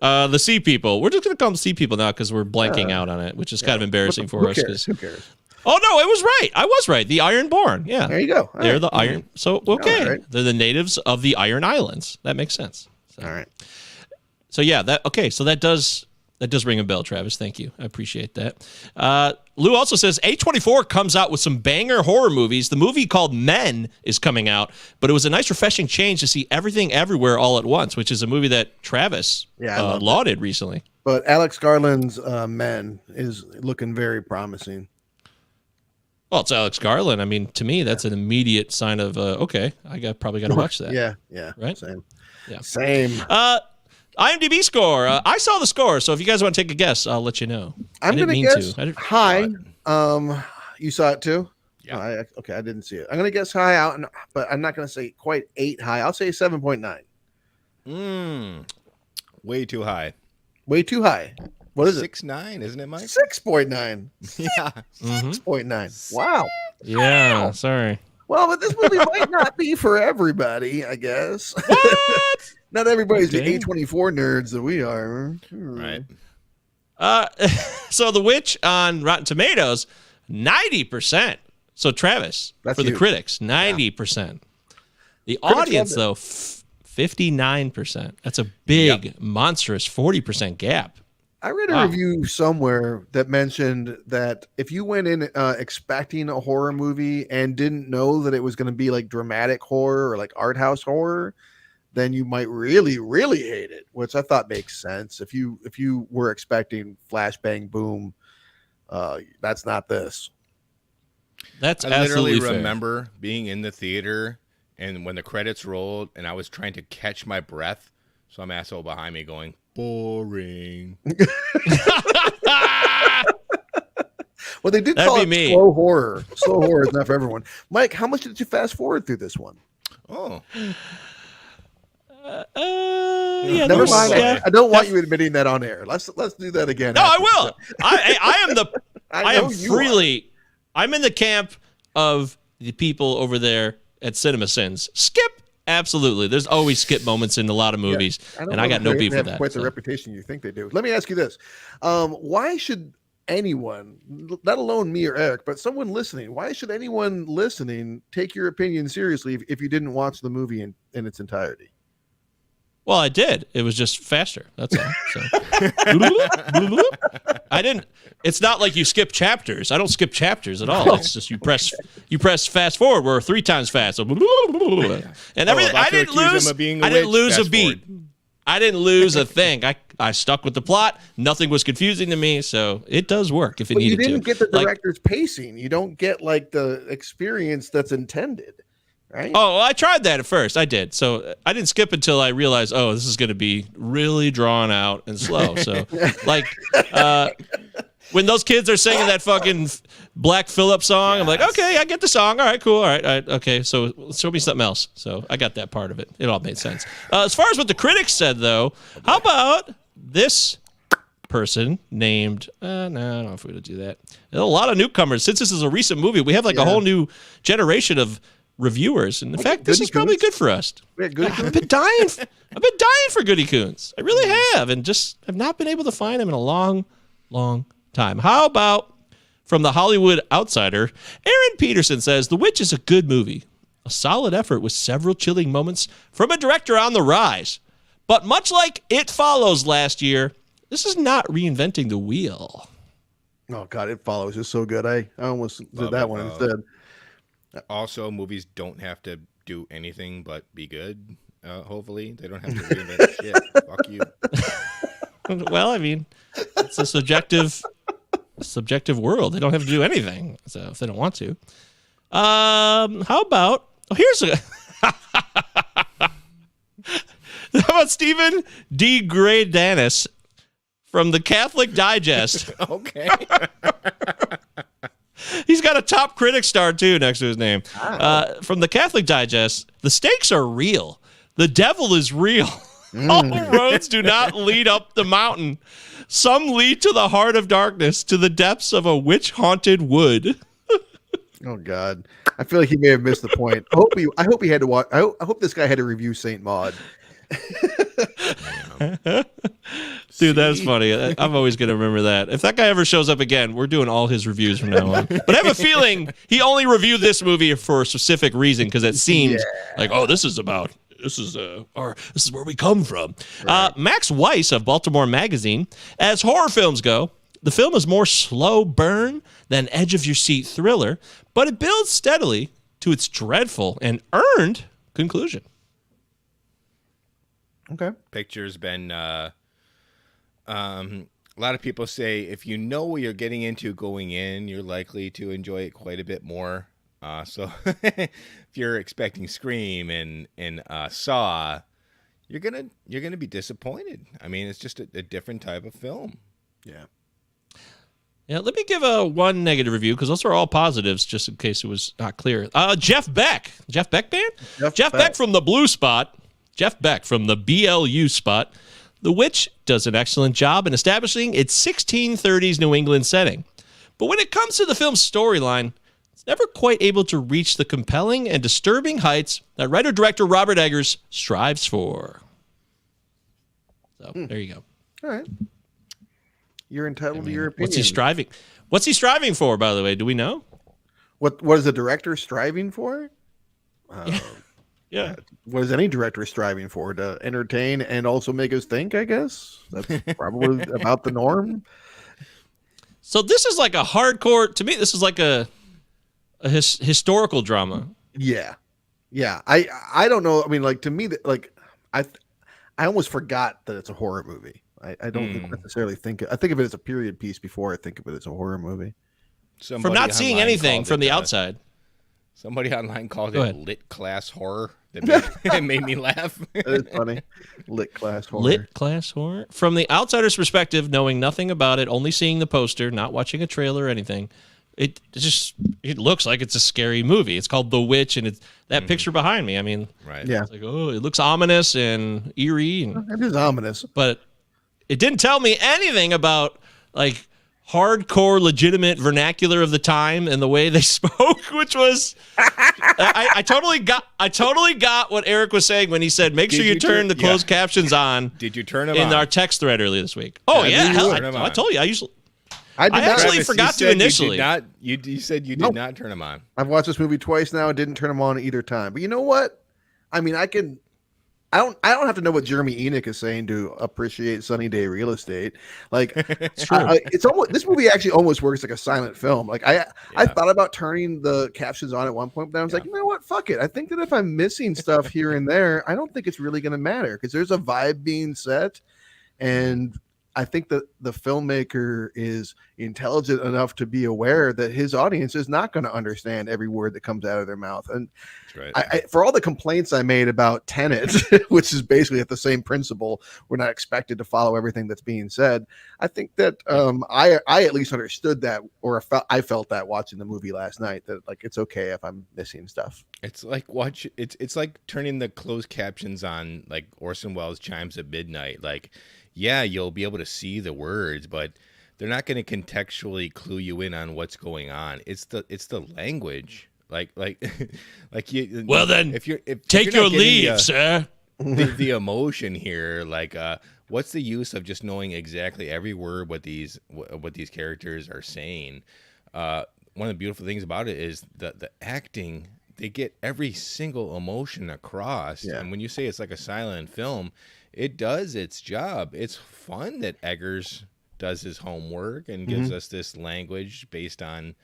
The sea people. We're just gonna call them sea people now because we're blanking out on it, which is kind of embarrassing for us. Who cares? Oh no, it was right. I was right. The Ironborn. Yeah. There you go. They're the Iron. So okay, right. They're the natives of the Iron Islands. That makes sense. So. All right. So yeah, So that does ring a bell, Travis. Thank you. I appreciate that. Lou also says A24 comes out with some banger horror movies. The movie called Men is coming out, but it was a nice, refreshing change to see everything everywhere all at once, which is a movie that Travis lauded recently. But Alex Garland's Men is looking very promising. Well, it's Alex Garland. I mean, to me, that's an immediate sign of okay. Probably got to watch that. Yeah. Right. Same. Yeah. Same. IMDb score. I saw the score, so if you guys want to take a guess, I'll let you know. I'm going to guess high. You saw it too? Yeah. I didn't see it. I'm going to guess high out, but I'm not going to say quite 8 high. I'll say 7.9. Way too high. Way too high. What is it? 6.9, isn't it, Mike? 6.9. Yeah. 6.9. Wow. Yeah. Wow. Sorry. Well, but this movie might not be for everybody, I guess. What? Not everybody's the A24 nerds that we are. Right. So The Witch on Rotten Tomatoes, 90%. So Travis, for the critics, 90%. The audience, though, 59%. That's a big, monstrous 40% gap. I read a review somewhere that mentioned that if you went in expecting a horror movie and didn't know that it was going to be like dramatic horror or like art house horror, then you might really, really hate it, which I thought makes sense. If you were expecting flash bang boom, that's not this. That's I literally absolutely remember being in the theater and when the credits rolled and I was trying to catch my breath, some asshole behind me going, boring. Well, they did call it slow horror. Slow horror is not for everyone. Mike, how much did you fast forward through this one? Oh. Never mind. Yeah. I don't want you admitting that on air. Let's do that again. No, I will. I am freely. I'm in the camp of the people over there at Cinema Sins. Skip. Absolutely. There's always skip moments in a lot of movies, and I got no beef with that. Quite the reputation you think they do. Let me ask you this. Why should anyone, not alone me or Eric, but someone listening, why should anyone listening take your opinion seriously if you didn't watch the movie in its entirety? Well, I did. It was just faster. That's all. So. I didn't. It's not like you skip chapters. I don't skip chapters at all. It's just you press fast forward. We're 3 times fast. So, and everything. I didn't lose a beat. I didn't lose a thing. I stuck with the plot. Nothing was confusing to me. So it does work if it needed to. You didn't get the director's pacing. You don't get like the experience that's intended. Right? Oh, well, I tried that at first. I did. So I didn't skip until I realized, this is going to be really drawn out and slow. So, when those kids are singing that fucking Black Phillip song, I'm like, okay, I get the song. All right, cool. All right. Okay, so show me something else. So I got that part of it. It all made sense. As far as what the critics said, though, how about this person named, no, I don't know if we're going to do that. There's a lot of newcomers. Since this is a recent movie, we have a whole new generation of reviewers, and in fact, this is probably good for us. I've been dying for Goody Coons. I really have, and just have not been able to find them in a long, long time. How about from the Hollywood Outsider? Aaron Peterson says The Witch is a good movie, a solid effort with several chilling moments from a director on the rise. But much like It Follows last year, this is not reinventing the wheel. Oh God, It Follows is so good. I almost did that one instead. Also, movies don't have to do anything but be good. Hopefully, they don't have to reinvent shit. Fuck you. Well, I mean, it's a subjective world. They don't have to do anything, so if they don't want to. How about? Here's a. How about Stephen D. Gradanis from the Catholic Digest? Okay. He's got a top critic star, too, next to his name. From the Catholic Digest, the stakes are real. The devil is real. All roads do not lead up the mountain. Some lead to the heart of darkness, to the depths of a witch-haunted wood. Oh, God. I feel like he may have missed the point. I hope he had to watch. I hope this guy had to review Saint Maud. Dude, that's funny. I'm always going to remember that. If that guy ever shows up again, we're doing all his reviews from now on. But I have a feeling he only reviewed this movie for a specific reason, because it seems like, oh, this is where we come from. Right. Max Weiss of Baltimore Magazine, as horror films go, the film is more slow burn than edge of your seat thriller, but it builds steadily to its dreadful and earned conclusion. Okay. Picture's been a lot of people say if you know what you're getting into going in, you're likely to enjoy it quite a bit more. So if you're expecting Scream and Saw, you're gonna be disappointed. I mean, it's just a different type of film. Yeah. Yeah, let me give one negative review, because those are all positives, just in case it was not clear. Jeff Beck. Jeff Beck Band? Jeff Beck from the Blue Spot. Jeff Beck from the BLU Spot. The Witch does an excellent job in establishing its 1630s New England setting. But when it comes to the film's storyline, it's never quite able to reach the compelling and disturbing heights that writer-director Robert Eggers strives for. So, there you go. All right. You're entitled to your opinion. What's he striving for, by the way? Do we know? What is the director striving for? Yeah. What is any director striving for? To entertain and also make us think, I guess? That's probably about the norm. So this is like a hardcore, to me, this is like a historical drama. Yeah. Yeah. I don't know. I mean, like, to me, like, I almost forgot that it's a horror movie. I don't necessarily think I think of it as a period piece before I think of it as a horror movie. From not seeing anything from the outside. Somebody online called it lit class horror. That made me laugh. That's funny. Lit class horror. Lit class horror. From the outsider's perspective, knowing nothing about it, only seeing the poster, not watching a trailer or anything, it looks like it's a scary movie. It's called The Witch, and it's that picture behind me. I mean, right? Yeah. It's like, oh, it looks ominous and eerie. It is ominous, but it didn't tell me anything about like hardcore, legitimate vernacular of the time and the way they spoke, which was I totally got what Eric was saying when he said, make sure you turn the closed captions on. Did you turn them on? In our text thread earlier this week? Oh, yeah. Hell, I told you. I actually forgot to initially. You said you did not turn them on. I've watched this movie twice now and didn't turn them on either time. But you know what? I mean, I don't have to know what Jeremy Enoch is saying to appreciate Sunny Day Real Estate. Like, it's almost, this movie actually almost works like a silent film. Like I thought about turning the captions on at one point, but I was like, you know what? Fuck it. I think that if I'm missing stuff here and there, I don't think it's really going to matter, because there's a vibe being set, and I think that the filmmaker is intelligent enough to be aware that his audience is not going to understand every word that comes out of their mouth. And that's right. I for all the complaints I made about Tenet, which is basically at the same principle, we're not expected to follow everything that's being said. I think that I at least understood that, or I felt that watching the movie last night, that like it's okay if I'm missing stuff. It's like it's like turning the closed captions on, like Orson Welles' Chimes at Midnight. Like, yeah, you'll be able to see the words, but they're not going to contextually clue you in on what's going on. It's the language. Like you. Well then, if take your leave, sir. The emotion here, like, what's the use of just knowing exactly every word what these characters are saying? One of the beautiful things about it is the acting. They get every single emotion across, and when you say it's like a silent film, it does its job. It's fun that Eggers does his homework and gives us this language based on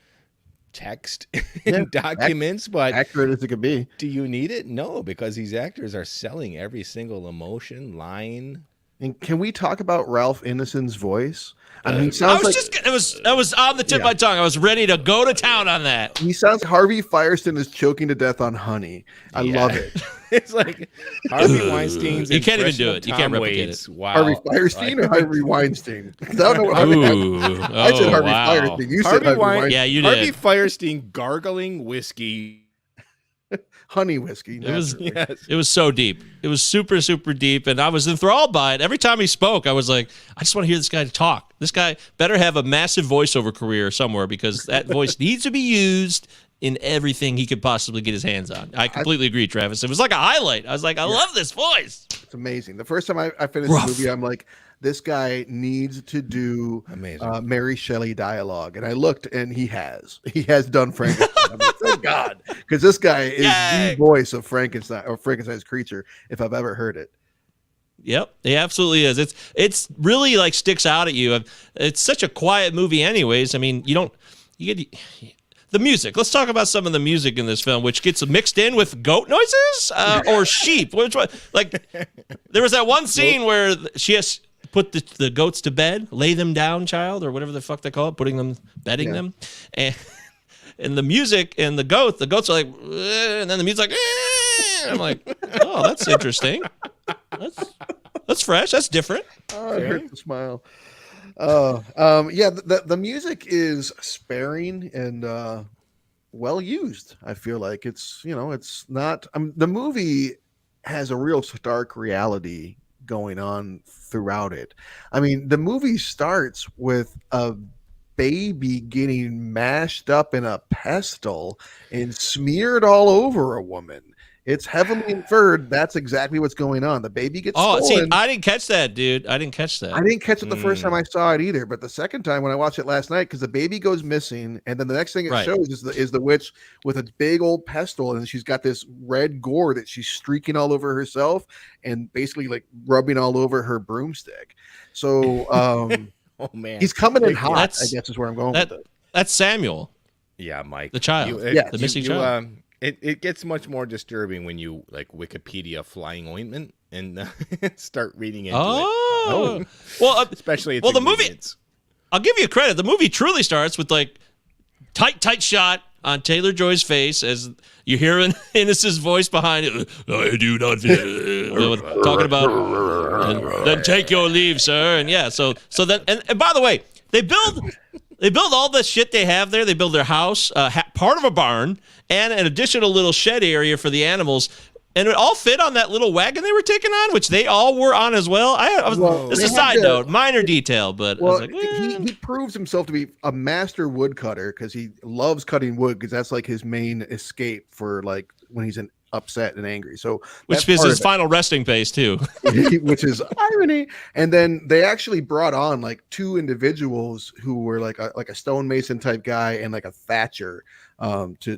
text and documents, but accurate as it could be. Do you need it? No, because these actors are selling every single emotion, line. And can we talk about Ralph Ineson's voice? I mean, it was on the tip of my tongue. I was ready to go to town on that. He sounds like Harvey Firestein is choking to death on honey. I love it. It's like Harvey Weinstein's. You can't even do impression it. You of can't Tom replicate Waits. it. Wow. Harvey Firestein or Harvey Weinstein? 'Cause I don't know what Harvey. I said Harvey Firestein. You said Harvey Weinstein. Yeah, you Harvey did. Firestein gargling whiskey. Honey whiskey. It was so deep. It was super, super deep, and I was enthralled by it. Every time he spoke, I was like, I just want to hear this guy talk. This guy better have a massive voiceover career somewhere because that voice needs to be used in everything he could possibly get his hands on. I completely agree, Travis. It was like a highlight. I was like, I love this voice. It's amazing. The first time I finished the movie, I'm like, this guy needs to do Mary Shelley dialogue. And I looked, and he has done Frankenstein. I'm like, thank God, because this guy is the voice of Frankenstein or Frankenstein's creature, if I've ever heard it. Yep, he absolutely is. It's really like sticks out at you. It's such a quiet movie, anyways. I mean, you get the music. Let's talk about some of the music in this film, which gets mixed in with goat noises or sheep. Which one? Like, there was that one scene where she has put the goats to bed, lay them down, child, or whatever the fuck they call it, bedding them, and the music and the goats are like, and then the music's like, and I'm like, oh, that's interesting. That's fresh. That's different. Oh, I hurt the smile. The music is sparing and well used. I feel like it's not. The movie has a real stark reality going on throughout it. I mean, the movie starts with a baby getting mashed up in a pestle and smeared all over a woman. It's heavily inferred that's exactly what's going on. The baby gets stolen. See, I didn't catch that, dude. I didn't catch that. I didn't catch it the first time I saw it either, but the second time when I watched it last night, because the baby goes missing, and then the next thing it shows is the witch with a big old pestle, and she's got this red gore that she's streaking all over herself and basically like rubbing all over her broomstick. So, oh man, he's coming in hot. I guess is where I'm going with it. That's Samuel. Yeah, Mike, the child, the missing child. It gets much more disturbing when you like Wikipedia flying ointment and start reading into it. Well, especially the movie. I'll give you credit. The movie truly starts with like tight shot on Taylor-Joy's face as you hear Innes's voice behind it. I do not talking about. And then take your leave, sir. And yeah, so then and by the way, they build all the shit they have there. They build their house, part of a barn, and an additional little shed area for the animals. And it all fit on that little wagon they were taking on, which they all were on as well. This is a side note, minor detail, but I was like, he proves himself to be a master woodcutter because he loves cutting wood because that's like his main escape for like when he's upset and angry. So which is his final resting place too, which is irony. And then they actually brought on like two individuals who were like a stonemason type guy and like a thatcher to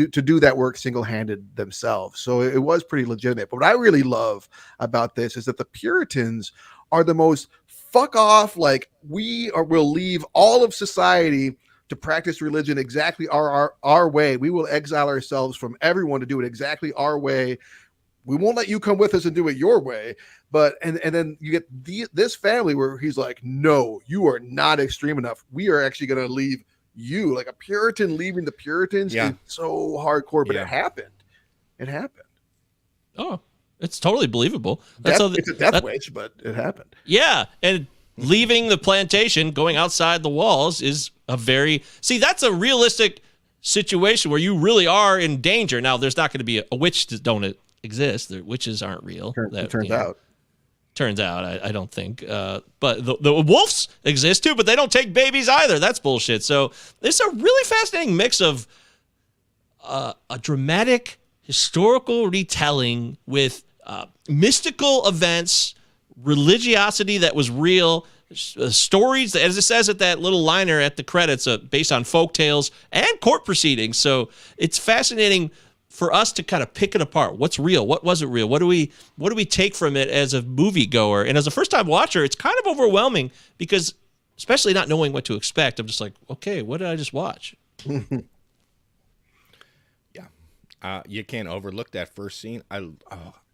do that work single-handed themselves. So it was pretty legitimate. But what I really love about this is that the Puritans are the most fuck off, like we'll leave all of society to practice religion exactly our way. We will exile ourselves from everyone to do it exactly our way. We won't let you come with us and do it your way. But and then you get this family where he's like, no, you are not extreme enough. We are actually going to leave you. Like a Puritan leaving the Puritans is so hardcore, but it happened. It happened. Oh, it's totally believable. It's a death wish, but it happened. Yeah, and leaving the plantation, going outside the walls is that's a realistic situation where you really are in danger. Now, there's not going to be a witch that don't exist. The witches aren't real. Turns out, I don't think. But the wolves exist too, but they don't take babies either. That's bullshit. So it's a really fascinating mix of a dramatic historical retelling with mystical events, religiosity that was real, stories, as it says at that little liner at the credits, based on folk tales and court proceedings. So it's fascinating for us to kind of pick it apart. What's real? What wasn't real? What do we take from it as a moviegoer? And as a first-time watcher, it's kind of overwhelming because, especially not knowing what to expect, I'm just like, okay, what did I just watch? You can't overlook that first scene. I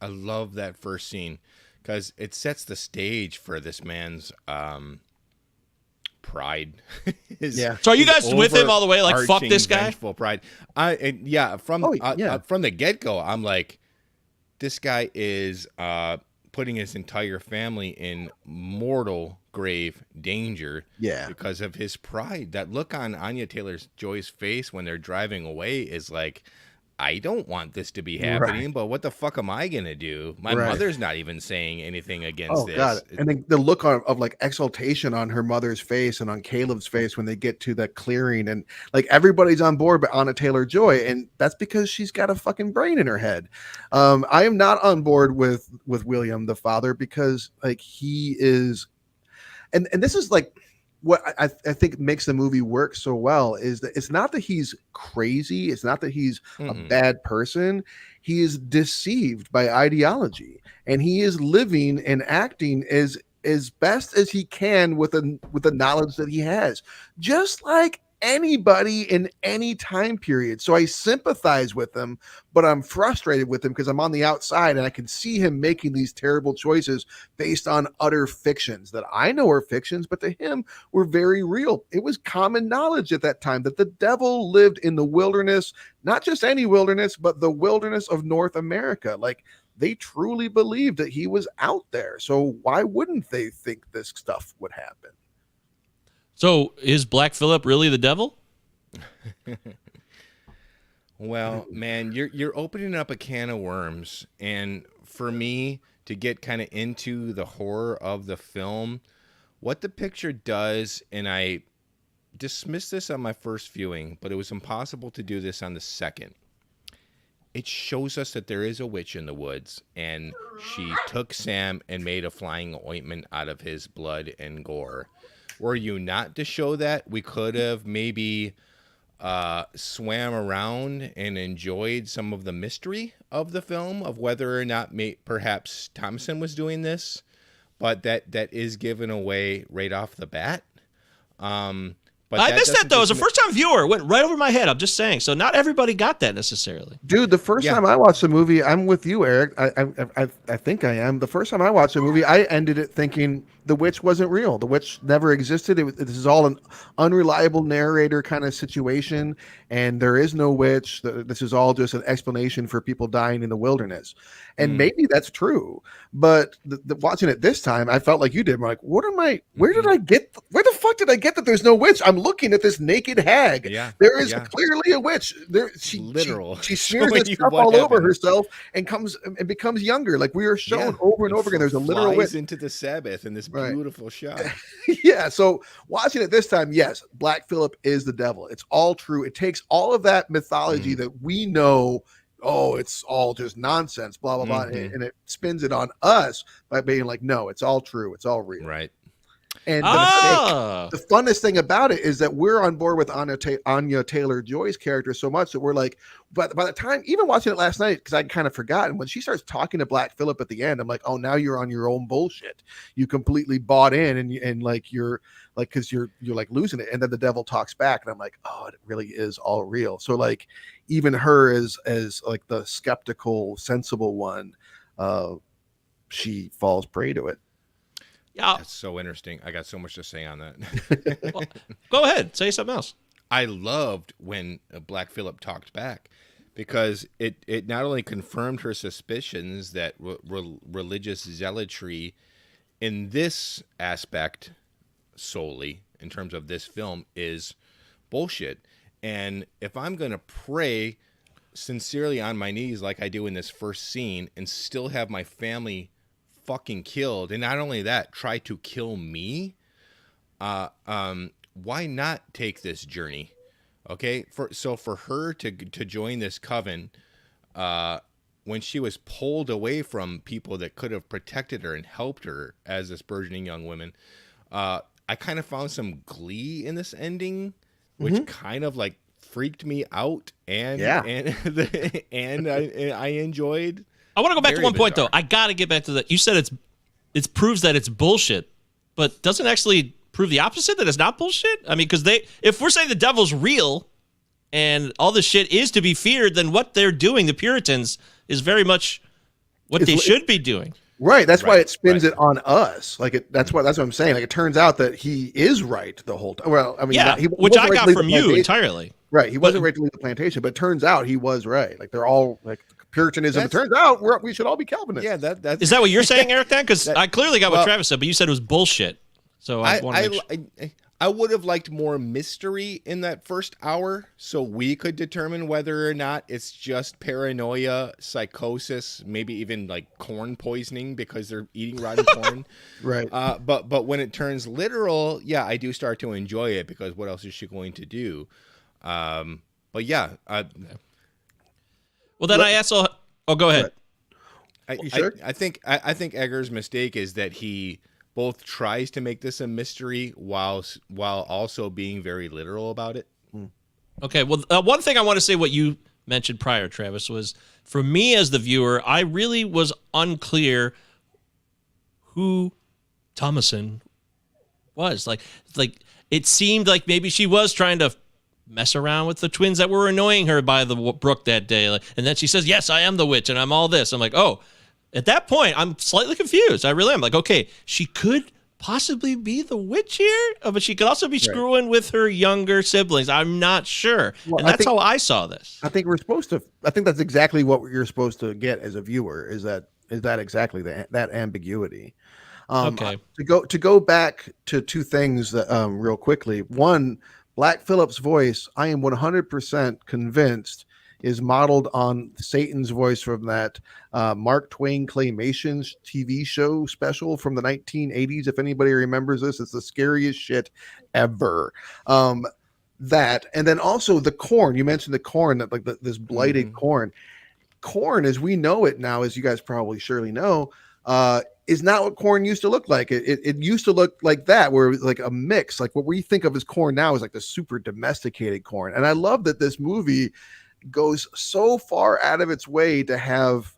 love that first scene because it sets the stage for this man's pride. So are you guys with him all the way? Like, fuck this guy? Pride. From the get-go, I'm like, this guy is putting his entire family in mortal grave danger because of his pride. That look on Anya Taylor-Joy's face when they're driving away is like, I don't want this to be happening, but what the fuck am I going to do? My mother's not even saying anything against this. God. And then the look of like exultation on her mother's face and on Caleb's face when they get to that clearing, and like everybody's on board but Anya Taylor-Joy, and that's because she's got a fucking brain in her head. I am not on board with William, the father, because like he is, and this is like what I think makes the movie work so well is that it's not that he's crazy. It's not that he's a bad person. He is deceived by ideology, and he is living and acting as best as he can with the knowledge that he has, just like anybody in any time period. So I sympathize with him, but I'm frustrated with him because I'm on the outside and I can see him making these terrible choices based on utter fictions that I know are fictions, but to him were very real. It was common knowledge at that time that the devil lived in the wilderness, not just any wilderness, but the wilderness of North America. Like, they truly believed that he was out there. So why wouldn't they think this stuff would happen? So is Black Phillip really the devil? Well, man, you're opening up a can of worms, and for me to get kind of into the horror of the film, what the picture does, and I dismissed this on my first viewing, but it was impossible to do this on the second. It shows us that there is a witch in the woods, and she took Sam and made a flying ointment out of his blood and gore. Were you not to show that, we could have maybe swam around and enjoyed some of the mystery of the film of whether or not perhaps Thompson was doing this, but that is given away right off the bat. But I missed that, though. As a first-time viewer, it went right over my head. I'm just saying. So not everybody got that necessarily. Dude, the first time I watched the movie, I'm with you, Eric. I think I am. The first time I watched the movie, I ended it thinking the witch wasn't real. The witch never existed. This is all an unreliable narrator kind of situation, and there is no witch. This is all just an explanation for people dying in the wilderness. And maybe that's true. But watching it this time, I felt like you did. I'm like, where the fuck did I get that there's no witch? I'm looking at this naked hag. Yeah. There is clearly a witch. She smears that stuff all over herself and becomes younger. Like we are shown over and over again. There's a literal witch into the Sabbath in this beautiful shot. Yeah. So watching it this time, yes, Black Phillip is the devil. It's all true. It takes all of that mythology that we know. Oh, it's all just nonsense, blah, blah, blah. And it spins it on us by being like, no, it's all true. It's all real. Right. And the funnest thing about it is that we're on board with Anya Taylor-Joy's character so much that we're like, but by the time, even watching it last night, because I'd kind of forgotten, when she starts talking to Black Phillip at the end, I'm like, oh, now you're on your own bullshit. You completely bought in and like you're like, because you're like losing it. And then the devil talks back and I'm like, oh, it really is all real. So like even her as like the skeptical, sensible one, she falls prey to it. Yeah, that's so interesting. I got so much to say on that. Well, go ahead, say something else. I loved when Black Phillip talked back because it not only confirmed her suspicions that religious zealotry in this aspect solely in terms of this film is bullshit. And if I'm going to pray sincerely on my knees like I do in this first scene and still have my family fucking killed, and not only that, try to kill me, why not take this journey? Okay, for her to join this coven when she was pulled away from people that could have protected her and helped her as this burgeoning young woman, I kind of found some glee in this ending, which kind of like freaked me out, and I enjoyed. I want to go back to one point, though. I got to get back to that. You said it proves that it's bullshit, but doesn't actually prove the opposite, that it's not bullshit? I mean, because if we're saying the devil's real and all this shit is to be feared, then what they're doing, the Puritans, is very much what they should be doing. Right. That's why it spins it on us. Like that's what I'm saying. Like it turns out that he is right the whole time. Well, I mean, which I got from you entirely. Right. He wasn't right to leave the plantation, but it turns out he was right. Like they're all like Puritanism. It turns out we should all be Calvinists. Yeah, that's is that what you're saying, Eric? Then, because I clearly got what Travis said, but you said it was bullshit. So I would have liked more mystery in that first hour, so we could determine whether or not it's just paranoia, psychosis, maybe even like corn poisoning because they're eating rotten corn. Right. But when it turns literal, yeah, I do start to enjoy it because what else is she going to do? But yeah. Well, then I also. Oh, go ahead. You sure? I think Egger's mistake is that he both tries to make this a mystery while also being very literal about it. Okay, well, one thing I want to say what you mentioned prior, Travis, was for me as the viewer, I really was unclear who Thomason was. Like it seemed like maybe she was trying to mess around with the twins that were annoying her by the brook that day. And then she says, yes, I am the witch and I'm all this. I'm like, oh. At that point, I'm slightly confused. I really am. Like, okay, she could possibly be the witch here, but she could also be screwing with her younger siblings. I'm not sure. Well, and that's how I saw this. I think that's exactly what you're supposed to get as a viewer, is that exactly that ambiguity. Okay. To go back to two things that, real quickly. One, Black Phillip's voice, I am 100% convinced is modeled on Satan's voice from that Mark Twain claymation TV show special from the 1980s. If anybody remembers this, it's the scariest shit ever. That, and then also the corn. You mentioned the corn, that like this blighted corn. Corn, as we know it now, as you guys probably surely know, is not what corn used to look like. It used to look like that, where it was like a mix. Like what we think of as corn now is like the super domesticated corn. And I love that this movie goes so far out of its way to have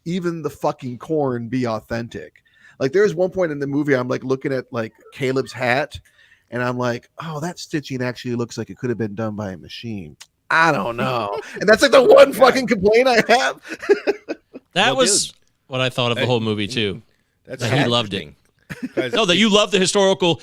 even the fucking corn be authentic. Like there's one point in the movie I'm like looking at like Caleb's hat and I'm like, oh, that stitching actually looks like it could have been done by a machine. I don't know. And that's like the one fucking complaint I have. That was what I thought of the whole movie too. That's he loved it. No, that you love the historical,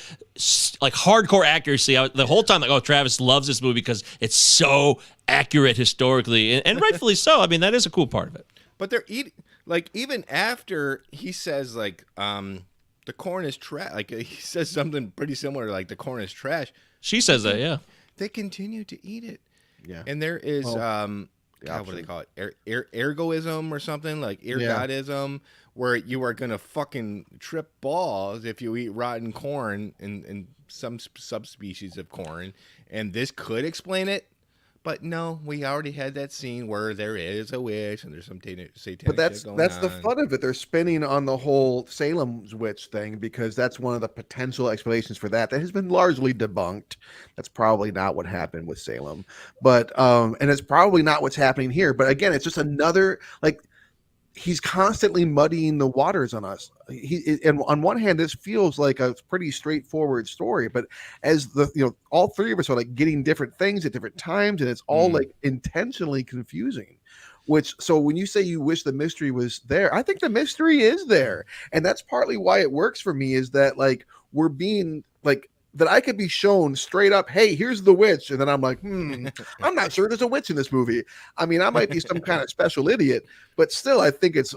like hardcore accuracy. The whole time, like, oh, Travis loves this movie because it's so accurate historically, and rightfully so. I mean, that is a cool part of it. But they're eating, like, even after he says, like, the corn is trash. Like, he says something pretty similar, like the corn is trash. She says that, yeah. They continue to eat it. Yeah. And there is, God, what do they call it? Ergoism or something, like ergodism. Where you are going to fucking trip balls if you eat rotten corn and some subspecies of corn. And this could explain it. But no, we already had that scene where there is a witch and there's some satanic But that's shit going the fun of it. They're spinning on the whole Salem's witch thing because that's one of the potential explanations for that has been largely debunked. That's probably not what happened with Salem. But and it's probably not what's happening here. But again, it's just another, like, he's constantly muddying the waters on us. And on one hand, this feels like a pretty straightforward story, but as all three of us are like getting different things at different times, and it's all like intentionally confusing. So when you say you wish the mystery was there, I think the mystery is there, and that's partly why it works for me. Is that like we're being like. That I could be shown straight up, hey, here's the witch. And then I'm like, I'm not sure there's a witch in this movie. I mean, I might be some kind of special idiot, but still, I think it's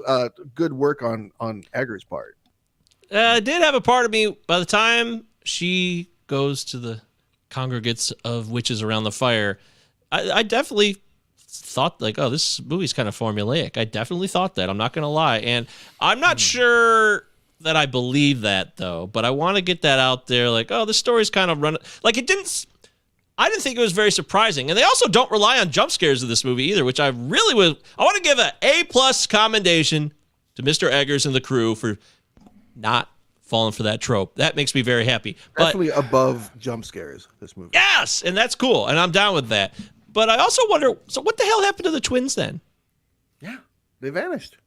good work on Egger's part. It did have a part of me by the time she goes to the congregates of witches around the fire. I definitely thought like, oh, this movie's kind of formulaic. I definitely thought that. I'm not going to lie. And I'm not sure that I believe that though, but I want to get that out there. Like, oh, this story's kind of run like it didn't. I didn't think it was very surprising, and they also don't rely on jump scares in this movie either, which I really was. I want to give an A+ commendation to Mr. Eggers and the crew for not falling for that trope. That makes me very happy. Definitely above jump scares, this movie. Yes, and that's cool, and I'm down with that. But I also wonder, so what the hell happened to the twins then? Yeah, they vanished.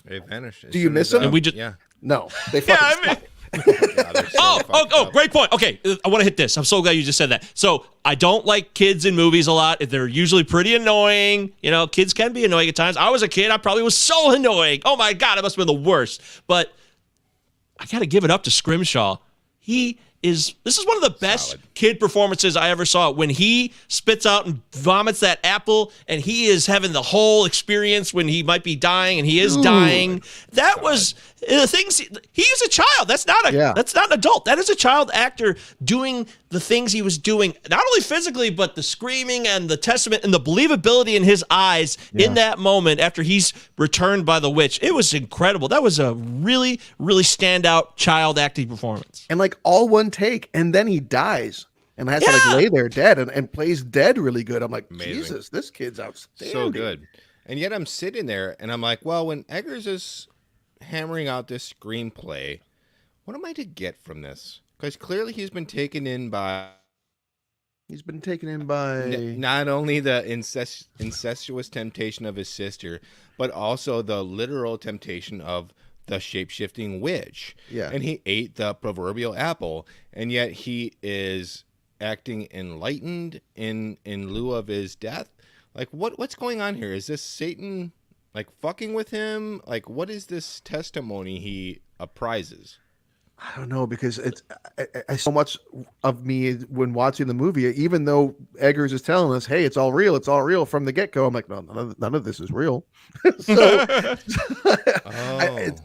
They vanished. Do you miss them? And we just no, they fucking great point. Okay, I want to hit this. I'm so glad you just said that. So I don't like kids in movies a lot. They're usually pretty annoying. You know, kids can be annoying at times. I was a kid. I probably was so annoying. Oh my God, it must have been the worst. But I got to give it up to Scrimshaw. He this is one of the best Solid. kid performances I ever saw. When he spits out and vomits that apple, and he is having the whole experience when he might be dying, and he is dying. That was the things. He is a child. That's not an adult. That is a child actor doing the things he was doing, not only physically, but the screaming and the testament and the believability in his eyes in that moment after he's returned by the witch. It was incredible. That was a really, really standout child acting performance. And like all one take, and then he dies and has to like lay there dead and plays dead really good. I'm like, amazing. Jesus, this kid's outstanding. So good. And yet I'm sitting there and I'm like, well, when Eggers is hammering out this screenplay, what am I to get from this? Because clearly he's been taken in by not only the incestuous temptation of his sister, but also the literal temptation of the shape-shifting witch. Yeah. And he ate the proverbial apple, and yet he is acting enlightened in lieu of his death. Like, what's going on here? Is this Satan, like, fucking with him? Like, what is this testimony he apprises? I don't know, because it's so much of me when watching the movie, even though Eggers is telling us, hey, it's all real from the get-go. I'm like, no, none of this is real. So,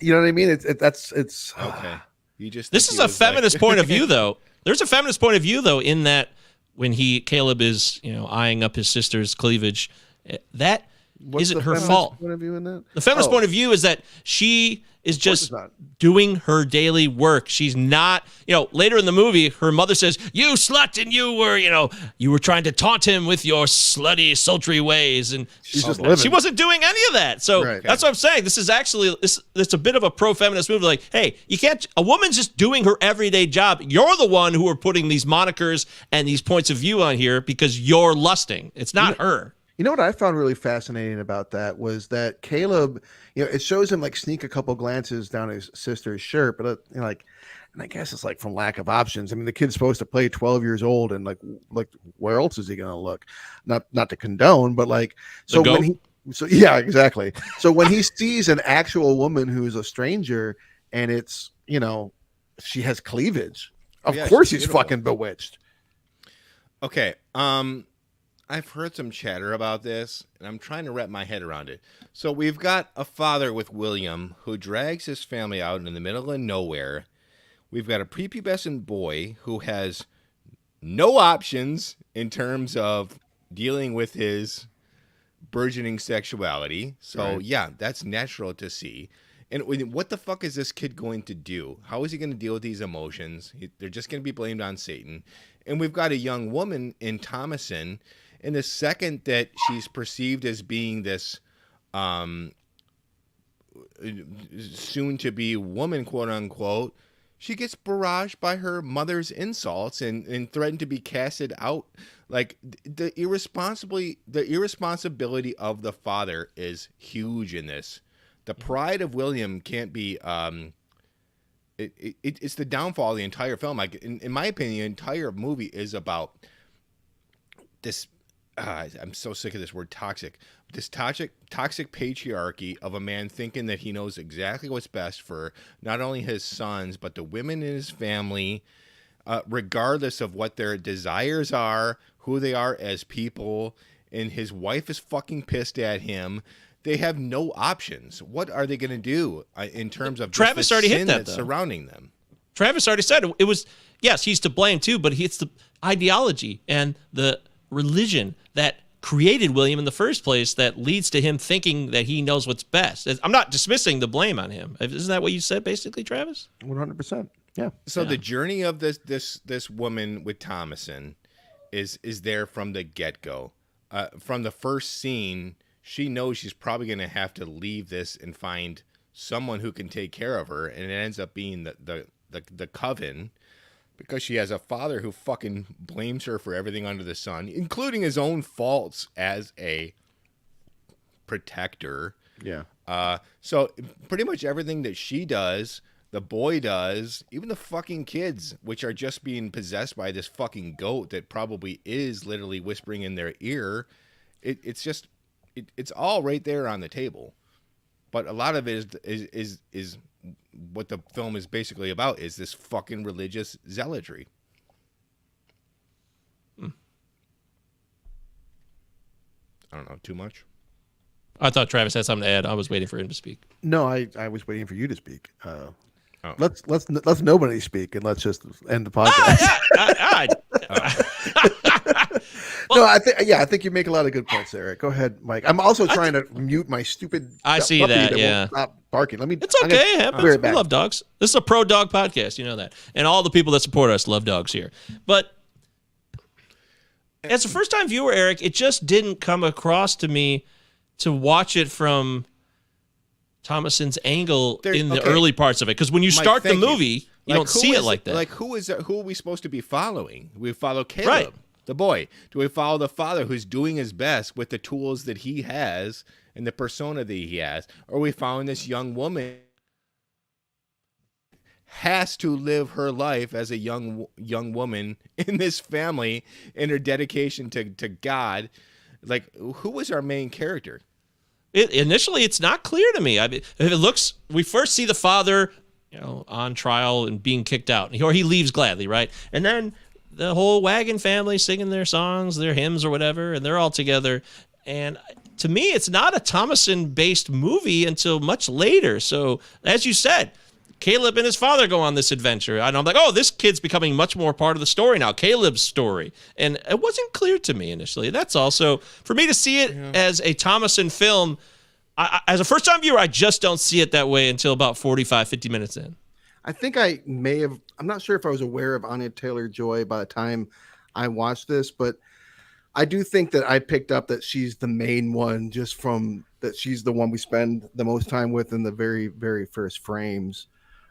you know what I mean? It's okay. You just this is a feminist point of view, though. There's a feminist point of view, though, in that when Caleb is, eyeing up his sister's cleavage, that isn't her fault. Point of view in that? The feminist point of view is that she is just doing her daily work. She's not, later in the movie, her mother says, "You slut," and you were trying to taunt him with your slutty, sultry ways. And she's just living. She wasn't doing any of that. So that's what I'm saying. This is actually, it's a bit of a pro-feminist movie. Like, hey, a woman's just doing her everyday job. You're the one who are putting these monikers and these points of view on here because you're lusting. It's not her. You know what I found really fascinating about that was that Caleb, it shows him like sneak a couple glances down his sister's shirt, but and I guess it's like from lack of options. I mean, the kid's supposed to play 12 years old, and like where else is he going to look? Not to condone, but like yeah, exactly. So when he sees an actual woman who's a stranger, and it's she has cleavage, of course he's fucking bewitched. Okay, I've heard some chatter about this, and I'm trying to wrap my head around it. So we've got a father with William who drags his family out in the middle of nowhere. We've got a prepubescent boy who has no options in terms of dealing with his burgeoning sexuality. So, that's natural to see. And what the fuck is this kid going to do? How is he going to deal with these emotions? They're just going to be blamed on Satan. And we've got a young woman in Thomason. And the second that she's perceived as being this soon-to-be woman, quote-unquote, she gets barraged by her mother's insults and threatened to be casted out. Like, the irresponsibility of the father is huge in this. The pride of William can't be... it's the downfall of the entire film. Like, in my opinion, the entire movie is about this... I'm so sick of this word toxic. This toxic patriarchy of a man thinking that he knows exactly what's best for not only his sons, but the women in his family, regardless of what their desires are, who they are as people. And his wife is fucking pissed at him. They have no options. What are they going to do in terms of Travis already hit that, that's surrounding them? Travis already said it was, yes, he's to blame too, but it's the ideology and the religion that created William in the first place that leads to him thinking that he knows what's best. I'm not dismissing the blame on him. Isn't that what you said, basically, Travis? 100%. Yeah. So the journey of this woman with Thomason is there from the get-go. From the first scene, she knows she's probably going to have to leave this and find someone who can take care of her, and it ends up being the coven. Because she has a father who fucking blames her for everything under the sun, including his own faults as a protector. Yeah. So pretty much everything that she does, the boy does, even the fucking kids, which are just being possessed by this fucking goat that probably is literally whispering in their ear. It's all right there on the table. but a lot of it is what the film is basically about, is this fucking religious zealotry. I don't know, too much. I thought Travis had something to add. I was waiting for him to speak. No, I was waiting for you to speak. Let's nobody speak, and let's just end the podcast. No, I think you make a lot of good points, Eric. Go ahead, Mike. I'm also trying to mute my stupid. I see that. Won't stop barking. It's okay. We love dogs. This is a pro dog podcast. You know that, and all the people that support us love dogs here. But as a first time viewer, Eric, it just didn't come across to me to watch it from Thomason's angle in the early parts of it. Because when you start the movie, you don't see it like that. Like, who are we supposed to be following? We follow Caleb, the boy. Do we follow the father who's doing his best with the tools that he has and the persona that he has? Or are we following this young woman has to live her life as a young woman in this family in her dedication to God? Like, who was our main character? Initially, it's not clear to me. I mean, we first see the father, on trial and being kicked out, or he leaves gladly, right? And then the whole wagon family singing their songs, their hymns or whatever, and they're all together. And to me, it's not a Thomason-based movie until much later. So, as you said, Caleb and his father go on this adventure. And I'm like, oh, this kid's becoming much more part of the story now, Caleb's story. And it wasn't clear to me initially. That's also, for me to see it as a Thomason film, as a first-time viewer, I just don't see it that way until about 45, 50 minutes in. I think I may have, I'm not sure if I was aware of Anya Taylor-Joy by the time I watched this, but I do think that I picked up that she's the main one just from that she's the one we spend the most time with in the very, very first frames.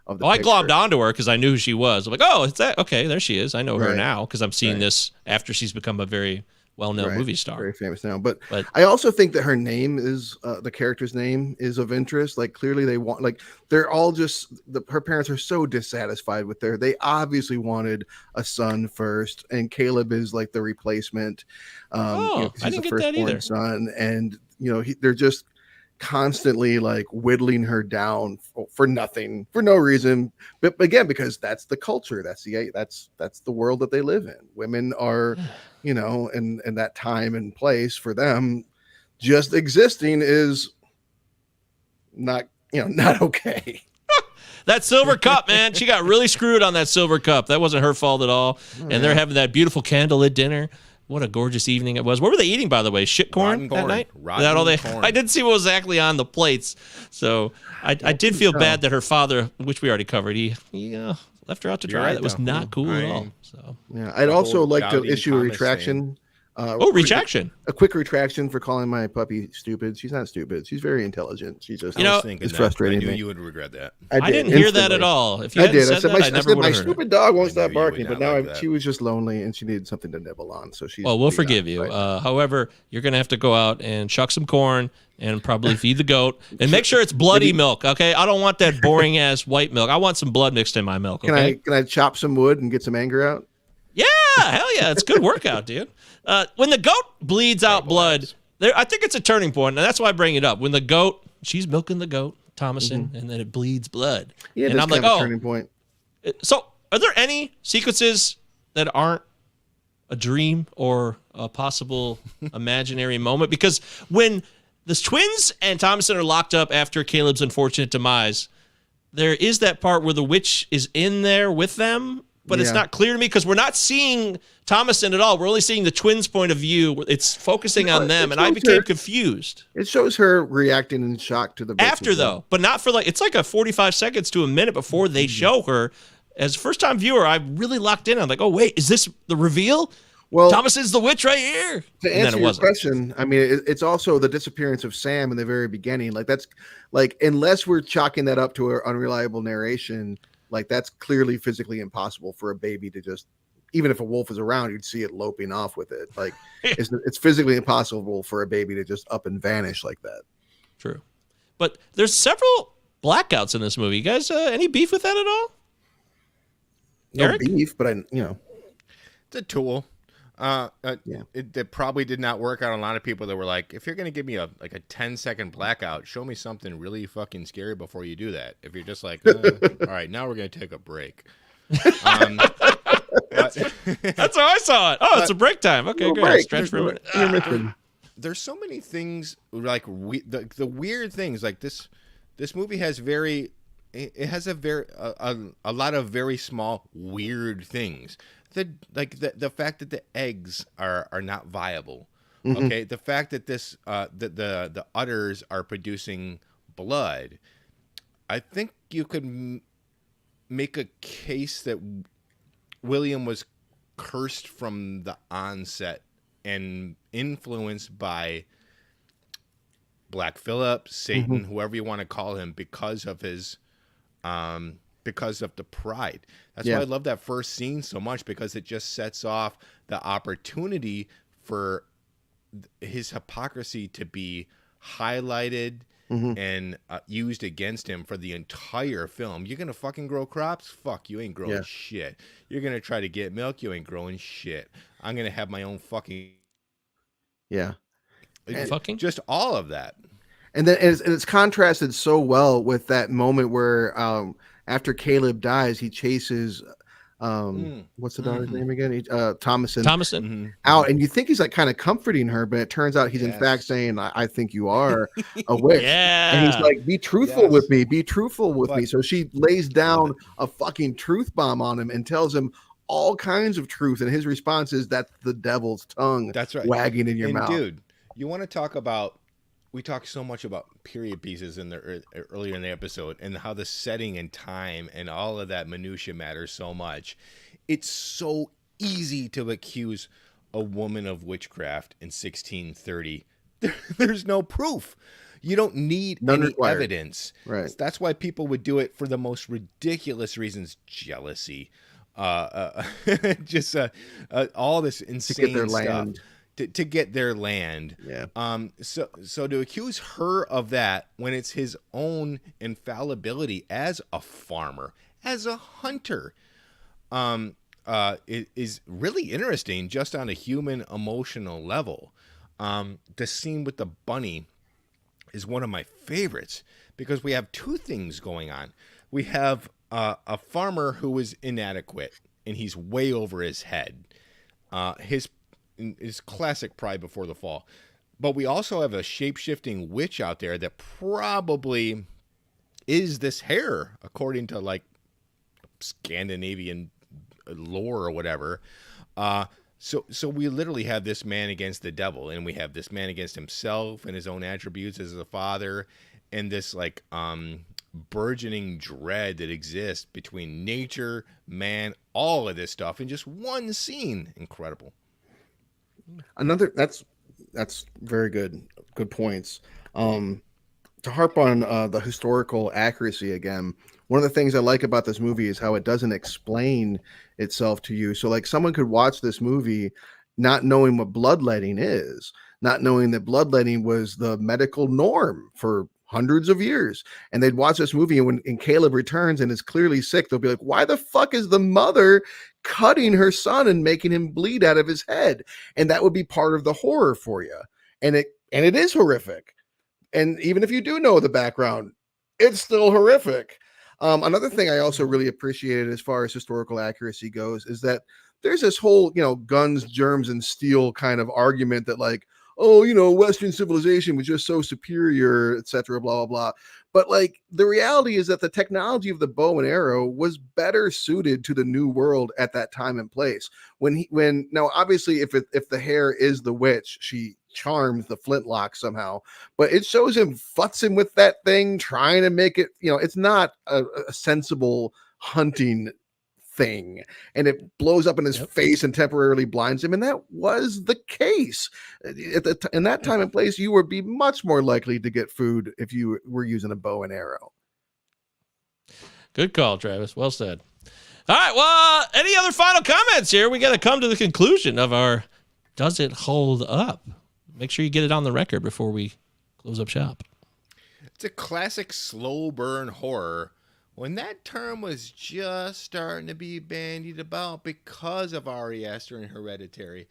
I glommed onto her because I knew who she was. I'm like, oh, it's that. Okay, there she is. I know her now because I'm seeing this after she's become a very well-known movie star. Very famous now. But I also think that her name is, the character's name is of interest. Like, clearly they want, like, they're all just, her parents are so dissatisfied with they obviously wanted a son first. And Caleb is like the replacement. I didn't get that either. Son. And, they're just constantly like whittling her down for nothing, for no reason, but again because that's the culture, that's the world that they live in. Women are, in that time and place, for them just existing is not okay. That silver cup, man, she got really screwed on that silver cup. That wasn't her fault at all. And they're having that beautiful candlelit dinner. What a gorgeous evening it was. What were they eating, by the way? Shit corn that night? That all corn. I didn't see what was exactly on the plates. So I did feel bad that her father, which we already covered, he left her out to dry. Right, that was not cool at all. So I'd also like to issue a retraction. Retraction. A quick retraction for calling my puppy stupid. She's not stupid. She's very intelligent. She just it's frustrating. I knew you would regret that. I didn't hear that at all. If you I did. I said my stupid dog won't stop barking, but now she was just lonely and she needed something to nibble on. So she's we'll forgive you. However, you're gonna have to go out and chuck some corn and probably feed the goat and make sure it's bloody milk. Okay, I don't want that boring ass white milk. I want some blood mixed in my milk. Okay? Can I chop some wood and get some anger out? Yeah, hell yeah, it's a good workout, dude. When the goat bleeds out blood, I think it's a turning point, and that's why I bring it up. When the goat, she's milking the goat, Thomason, and then it bleeds blood. Yeah, and I'm like, turning point. So, are there any sequences that aren't a dream or a possible imaginary moment? Because when the twins and Thomason are locked up after Caleb's unfortunate demise, there is that part where the witch is in there with them. But it's not clear to me because we're not seeing Thomason at all. We're only seeing the twins' point of view. It's focusing on them, and I became confused. It shows her reacting in shock to the after, though, but not for it's like a 45 seconds to a minute before they show her. As a first-time viewer, I'm really locked in. I'm like, oh, wait, is this the reveal? Well, Thomason's the witch right here. To answer your question, I mean, it's also the disappearance of Sam in the very beginning. Like, that's like, unless we're chalking that up to an unreliable narration, like, that's clearly physically impossible for a baby to just, even if a wolf is around, you'd see it loping off with it. Like, it's physically impossible for a baby to just up and vanish like that. True. But there's several blackouts in this movie. You guys, any beef with that at all? No Eric? Beef, but it's a tool. It probably did not work on a lot of people that were like, if you're gonna give me a 10-second blackout, show me something really fucking scary before you do that. If you're just like, all right, now we're gonna take a break. That's how I saw it. Oh, it's a break time. Okay, great. Stretch for a minute. There's so many things like the weird things like this. This movie has it has a lot of very small weird things. The fact that the eggs are not viable. Mm-hmm. Okay, the fact that the udders are producing blood. I think you could make a case that William was cursed from the onset and influenced by Black Phillip, Satan, whoever you want to call him, because of his because of the pride. That's why I love that first scene so much, because it just sets off the opportunity for his hypocrisy to be highlighted and used against him for the entire film. You're gonna fucking grow crops? Fuck, you ain't growing shit. You're gonna try to get milk? You ain't growing shit. I'm gonna have my own fucking fucking just all of that. And then it's contrasted so well with that moment where after Caleb dies, he chases what's the daughter's name again? Thomason out, and you think he's like kind of comforting her, but it turns out he's in fact saying, I think you are a witch. And he's like, be truthful with me, be truthful with me. So she lays down a fucking truth bomb on him and tells him all kinds of truth, and his response is, that's the devil's tongue. That's right, wagging in your mouth. Dude, you want to talk about, we talked so much about period pieces in the earlier in the episode, and how the setting and time and all of that minutia matters so much. It's so easy to accuse a woman of witchcraft in 1630. There's no proof. You don't need any evidence. Right. That's why people would do it for the most ridiculous reasons: jealousy, just all this insane stuff. To get their land. So to accuse her of that when it's his own infallibility as a farmer, as a hunter, is really interesting just on a human emotional level. The scene with the bunny is one of my favorites, because we have two things going on. We have a farmer who is inadequate and he's way over his head. His classic pride before the fall. But we also have a shape-shifting witch out there that probably is this hare, according to like Scandinavian lore or whatever. So we literally have this man against the devil, and we have this man against himself and his own attributes as a father, and this like burgeoning dread that exists between nature, man, all of this stuff in just one scene. Incredible. Another that's very good points. To harp on the historical accuracy again, one of the things I like about this movie is how it doesn't explain itself to you. So like someone could watch this movie not knowing what bloodletting is, not knowing that bloodletting was the medical norm for hundreds of years, and they'd watch this movie, and when Caleb returns and is clearly sick, they'll be like, why the fuck is the mother cutting her son and making him bleed out of his head? And that would be part of the horror for you, and it is horrific. And even if you do know the background, it's still horrific. Another thing I also really appreciated as far as historical accuracy goes is that there's this whole, guns, germs, and steel kind of argument that like, oh, Western civilization was just so superior, etc., blah, blah, blah. But like the reality is that the technology of the bow and arrow was better suited to the new world at that time and place. Now, obviously, if the hare is the witch, she charms the flintlock somehow, but it shows him futzing with that thing, trying to make it, it's not a sensible hunting thing, and it blows up in his face and temporarily blinds him, and that was the case. In that time and place, you would be much more likely to get food if you were using a bow and arrow. Good call, Travis. Well said. All right, well, any other final comments here? We got to come to the conclusion of our Does It Hold Up? Make sure you get it on the record before we close up shop. It's a classic slow burn horror. When that term was just starting to be bandied about because of Ari Aster and Hereditary,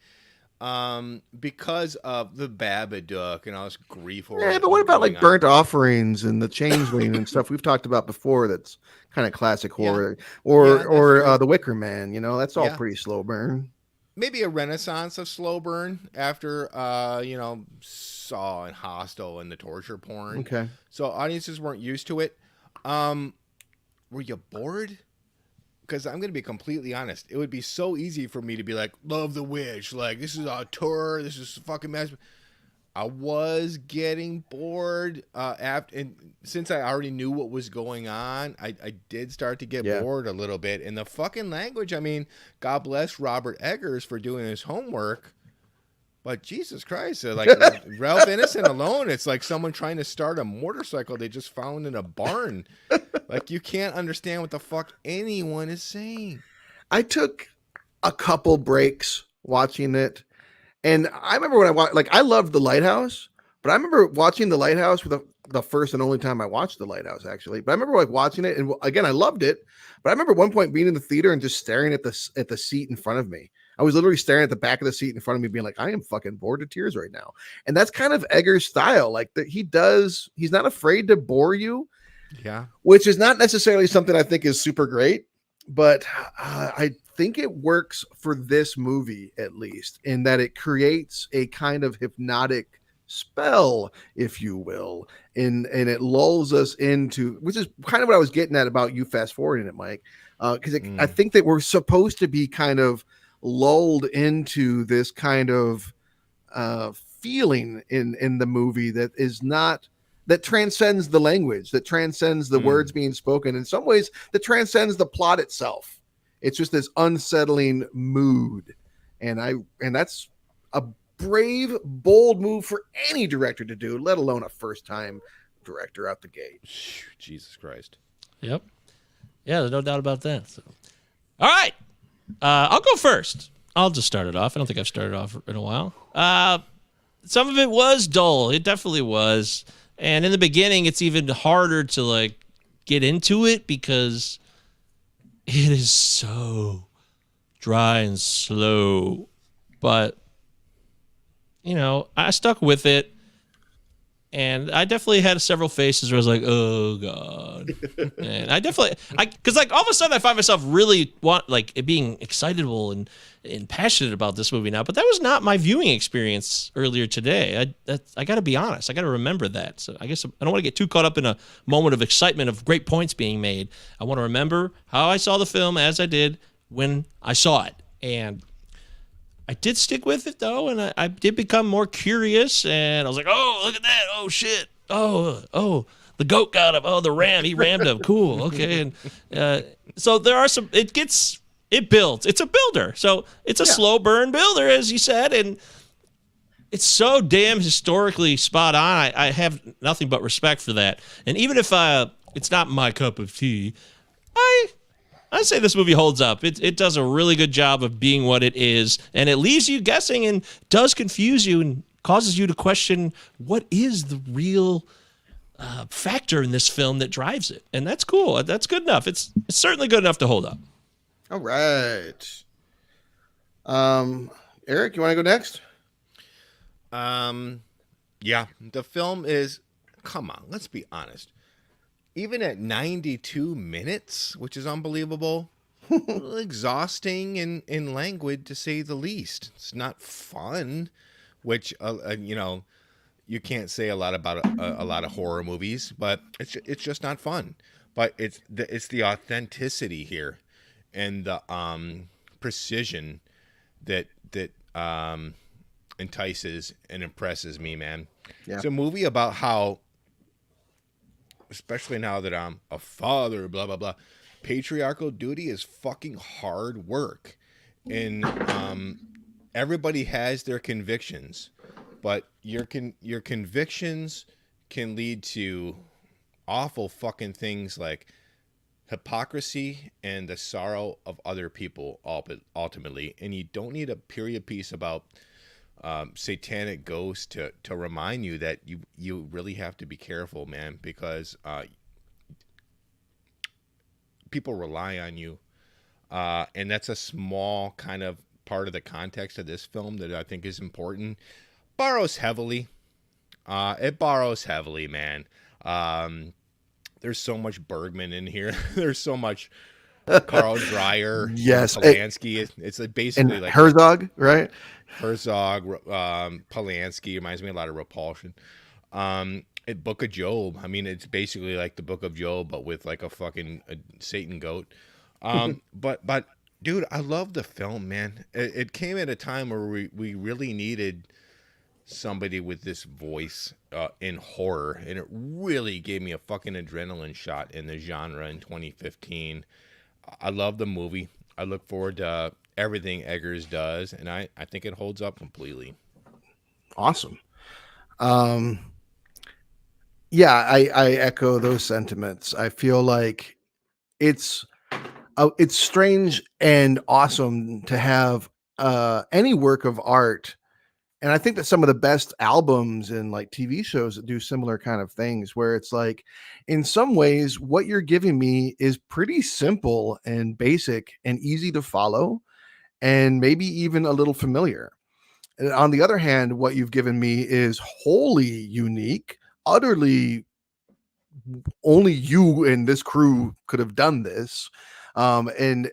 because of the Babadook and all this grief. Yeah, but what about like Burnt Offerings and the Changeling and stuff we've talked about before? That's kind of classic horror, or The Wicker Man. You know, that's all pretty slow burn. Maybe a renaissance of slow burn after Saw and Hostel and the torture porn. Okay, so audiences weren't used to it. Were you bored? Because I'm going to be completely honest. It would be so easy for me to be like, love the witch. Like, this is a tour. This is fucking mess. I was getting bored and since I already knew what was going on, I did start to get bored a little bit. And the fucking language, I mean, God bless Robert Eggers for doing his homework. But Jesus Christ, like Ralph Innocent alone, it's like someone trying to start a motorcycle they just found in a barn. Like, you can't understand what the fuck anyone is saying. I took a couple breaks watching it. And I remember when I watched, like, I loved The Lighthouse, but I remember watching The Lighthouse for the first and only time I watched The Lighthouse, actually. But I remember like watching it, and again, I loved it. But I remember at one point being in the theater and just staring at the seat in front of me. I was literally staring at the back of the seat in front of me, being like, I am fucking bored to tears right now. And that's kind of Eggers' style. Like, that he's not afraid to bore you. Yeah. Which is not necessarily something I think is super great, but I think it works for this movie, at least, in that it creates a kind of hypnotic spell, if you will, and it lulls us into, which is kind of what I was getting at about you fast forwarding it, Mike, because I think that we're supposed to be kind of lulled into this kind of feeling in the movie that is not, that transcends the language, that transcends the words being spoken, in some ways that transcends the plot itself. It's just this unsettling mood, and that's a brave, bold move for any director to do, let alone a first-time director out the gate. Jesus Christ. Yep. Yeah, there's no doubt about that. So. All right. I'll go first. I'll just start it off. I don't think I've started off in a while. Some of it was dull. It definitely was. And in the beginning, it's even harder to like get into it because it is so dry and slow. But, you know, I stuck with it. And I definitely had several faces where I was like, oh, God. And because like all of a sudden I find myself really being excitable and passionate about this movie now. But that was not my viewing experience earlier today. I got to be honest. I got to remember that. So I guess I don't want to get too caught up in a moment of excitement of great points being made. I want to remember how I saw the film as I did when I saw it. And I did stick with it, though, and I did become more curious, and I was like, oh, look at that. Oh, shit. Oh, the goat got him. Oh, the ram. He rammed him. Cool. Okay. And so there are it builds. It's a builder. So it's a slow burn builder, as you said, and it's so damn historically spot on. I have nothing but respect for that. And even if it's not my cup of tea, I say this movie holds up. It does a really good job of being what it is, and it leaves you guessing and does confuse you and causes you to question what is the real factor in this film that drives it. And that's cool. That's good enough. It's certainly good enough to hold up. All right. Eric, you want to go next? Yeah. The film is, come on, let's be honest. Even at 92 minutes, which is unbelievable, exhausting and languid to say the least. It's not fun, which you can't say a lot about a lot of horror movies, but it's just not fun. But it's the authenticity here and the precision that entices and impresses me, man. Yeah. It's a movie about how, especially now that I'm a father, blah, blah, blah, patriarchal duty is fucking hard work. And everybody has their convictions, but your convictions can lead to awful fucking things like hypocrisy and the sorrow of other people ultimately. And you don't need a period piece about satanic ghosts to remind you that you really have to be careful, man, because people rely on you, and that's a small kind of part of the context of this film that I think is important. Borrows heavily. It borrows heavily, man. There's so much Bergman in here. There's so much Carl Dreyer. Yes. Polanski. It's like basically and like Herzog, right? Herzog, Polanski reminds me a lot of Repulsion. Book of Job. I mean, it's basically like the Book of Job, but with like a fucking Satan goat. But dude, I love the film, man. It came at a time where we really needed somebody with this voice in horror, and it really gave me a fucking adrenaline shot in the genre in 2015. I love the movie. I look forward to everything Eggers does, and I think it holds up completely. Awesome. Yeah, I echo those sentiments. I feel like it's strange and awesome to have any work of art. And I think that some of the best albums and like TV shows that do similar kind of things, where it's like, in some ways, what you're giving me is pretty simple and basic and easy to follow, and maybe even a little familiar. And on the other hand, what you've given me is wholly unique, utterly only you and this crew could have done this. And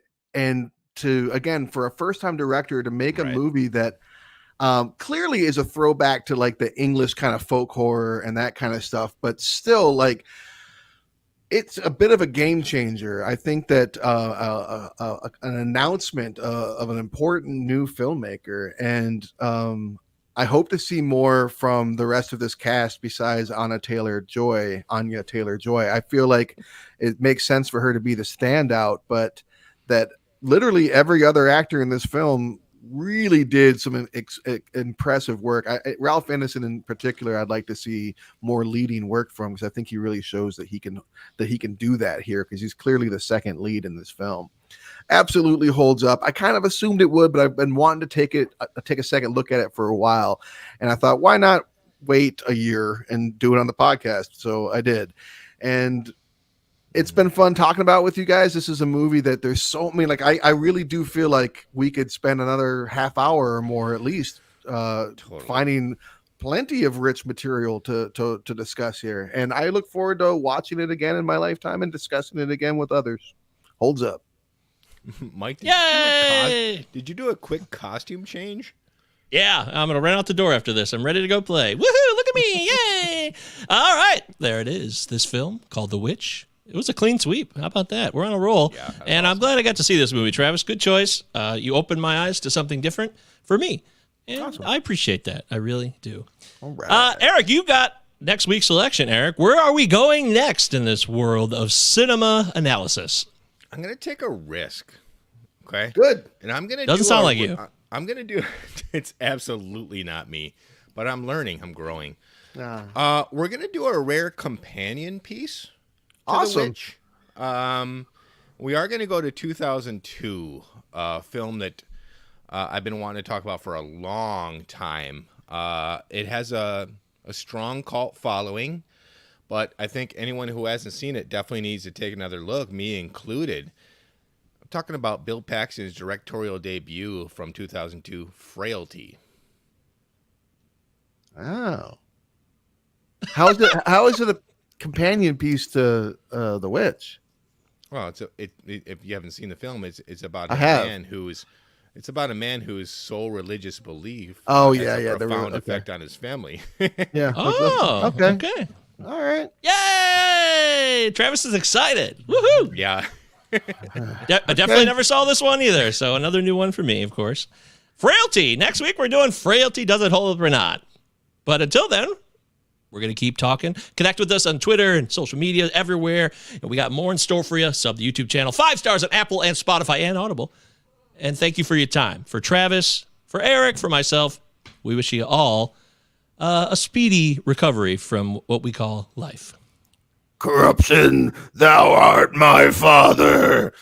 to, again, for a first-time director to make a movie that clearly is a throwback to like the English kind of folk horror and that kind of stuff, but still like it's a bit of a game changer. I think that an announcement of an important new filmmaker, and I hope to see more from the rest of this cast besides Anya Taylor-Joy. I feel like it makes sense for her to be the standout, but that literally every other actor in this film really did some impressive work. Ralph Ineson in particular, I'd like to see more leading work from, because I think he really shows that he can do that here, because he's clearly the second lead in this film. Absolutely holds up. I kind of assumed it would, but I've been wanting to take a second look at it for a while, and I thought, why not wait a year and do it on the podcast? So I did, and it's been fun talking about with you guys. This is a movie that there's so many, like, I really do feel like we could spend another half hour or more at least finding plenty of rich material to discuss here. And I look forward to watching it again in my lifetime and discussing it again with others. Holds up. Mike, Yay! did you do a quick costume change? Yeah, I'm going to run out the door after this. I'm ready to go play. Woohoo, look at me. Yay! All right, there it is. This film called The Witch. It was a clean sweep. How about that? We're on a roll. Yeah, and awesome. I'm glad I got to see this movie, Travis. Good choice. You opened my eyes to something different for me. And awesome. I appreciate that. I really do. All right. Eric, you got next week's selection, Eric. Where are we going next in this world of cinema analysis? I'm going to take a risk. Okay? Good. And I'm going to Doesn't sound like you. I'm going to do it's absolutely not me, but I'm learning. I'm growing. We're going to do a rare companion piece. Awesome. We are going to go to 2002, a film that I've been wanting to talk about for a long time. It has a strong cult following, but I think anyone who hasn't seen it definitely needs to take another look, me included. I'm talking about Bill Paxton's directorial debut from 2002, Frailty. Oh. How is it a companion piece to The Witch? Well, if you haven't seen the film, it's about a man whose sole religious belief has a profound effect on his family. Yeah. Oh, okay. All right. Yay! Travis is excited. Woohoo! Yeah. I definitely never saw this one either, so another new one for me, of course. Frailty. Next week we're doing Frailty. Does it hold up or not? But until then, we're going to keep talking. Connect with us on Twitter and social media everywhere. And we got more in store for you. Sub the YouTube channel. 5 stars on Apple and Spotify and Audible. And thank you for your time. For Travis, for Eric, for myself, we wish you all a speedy recovery from what we call life. Corruption, thou art my father.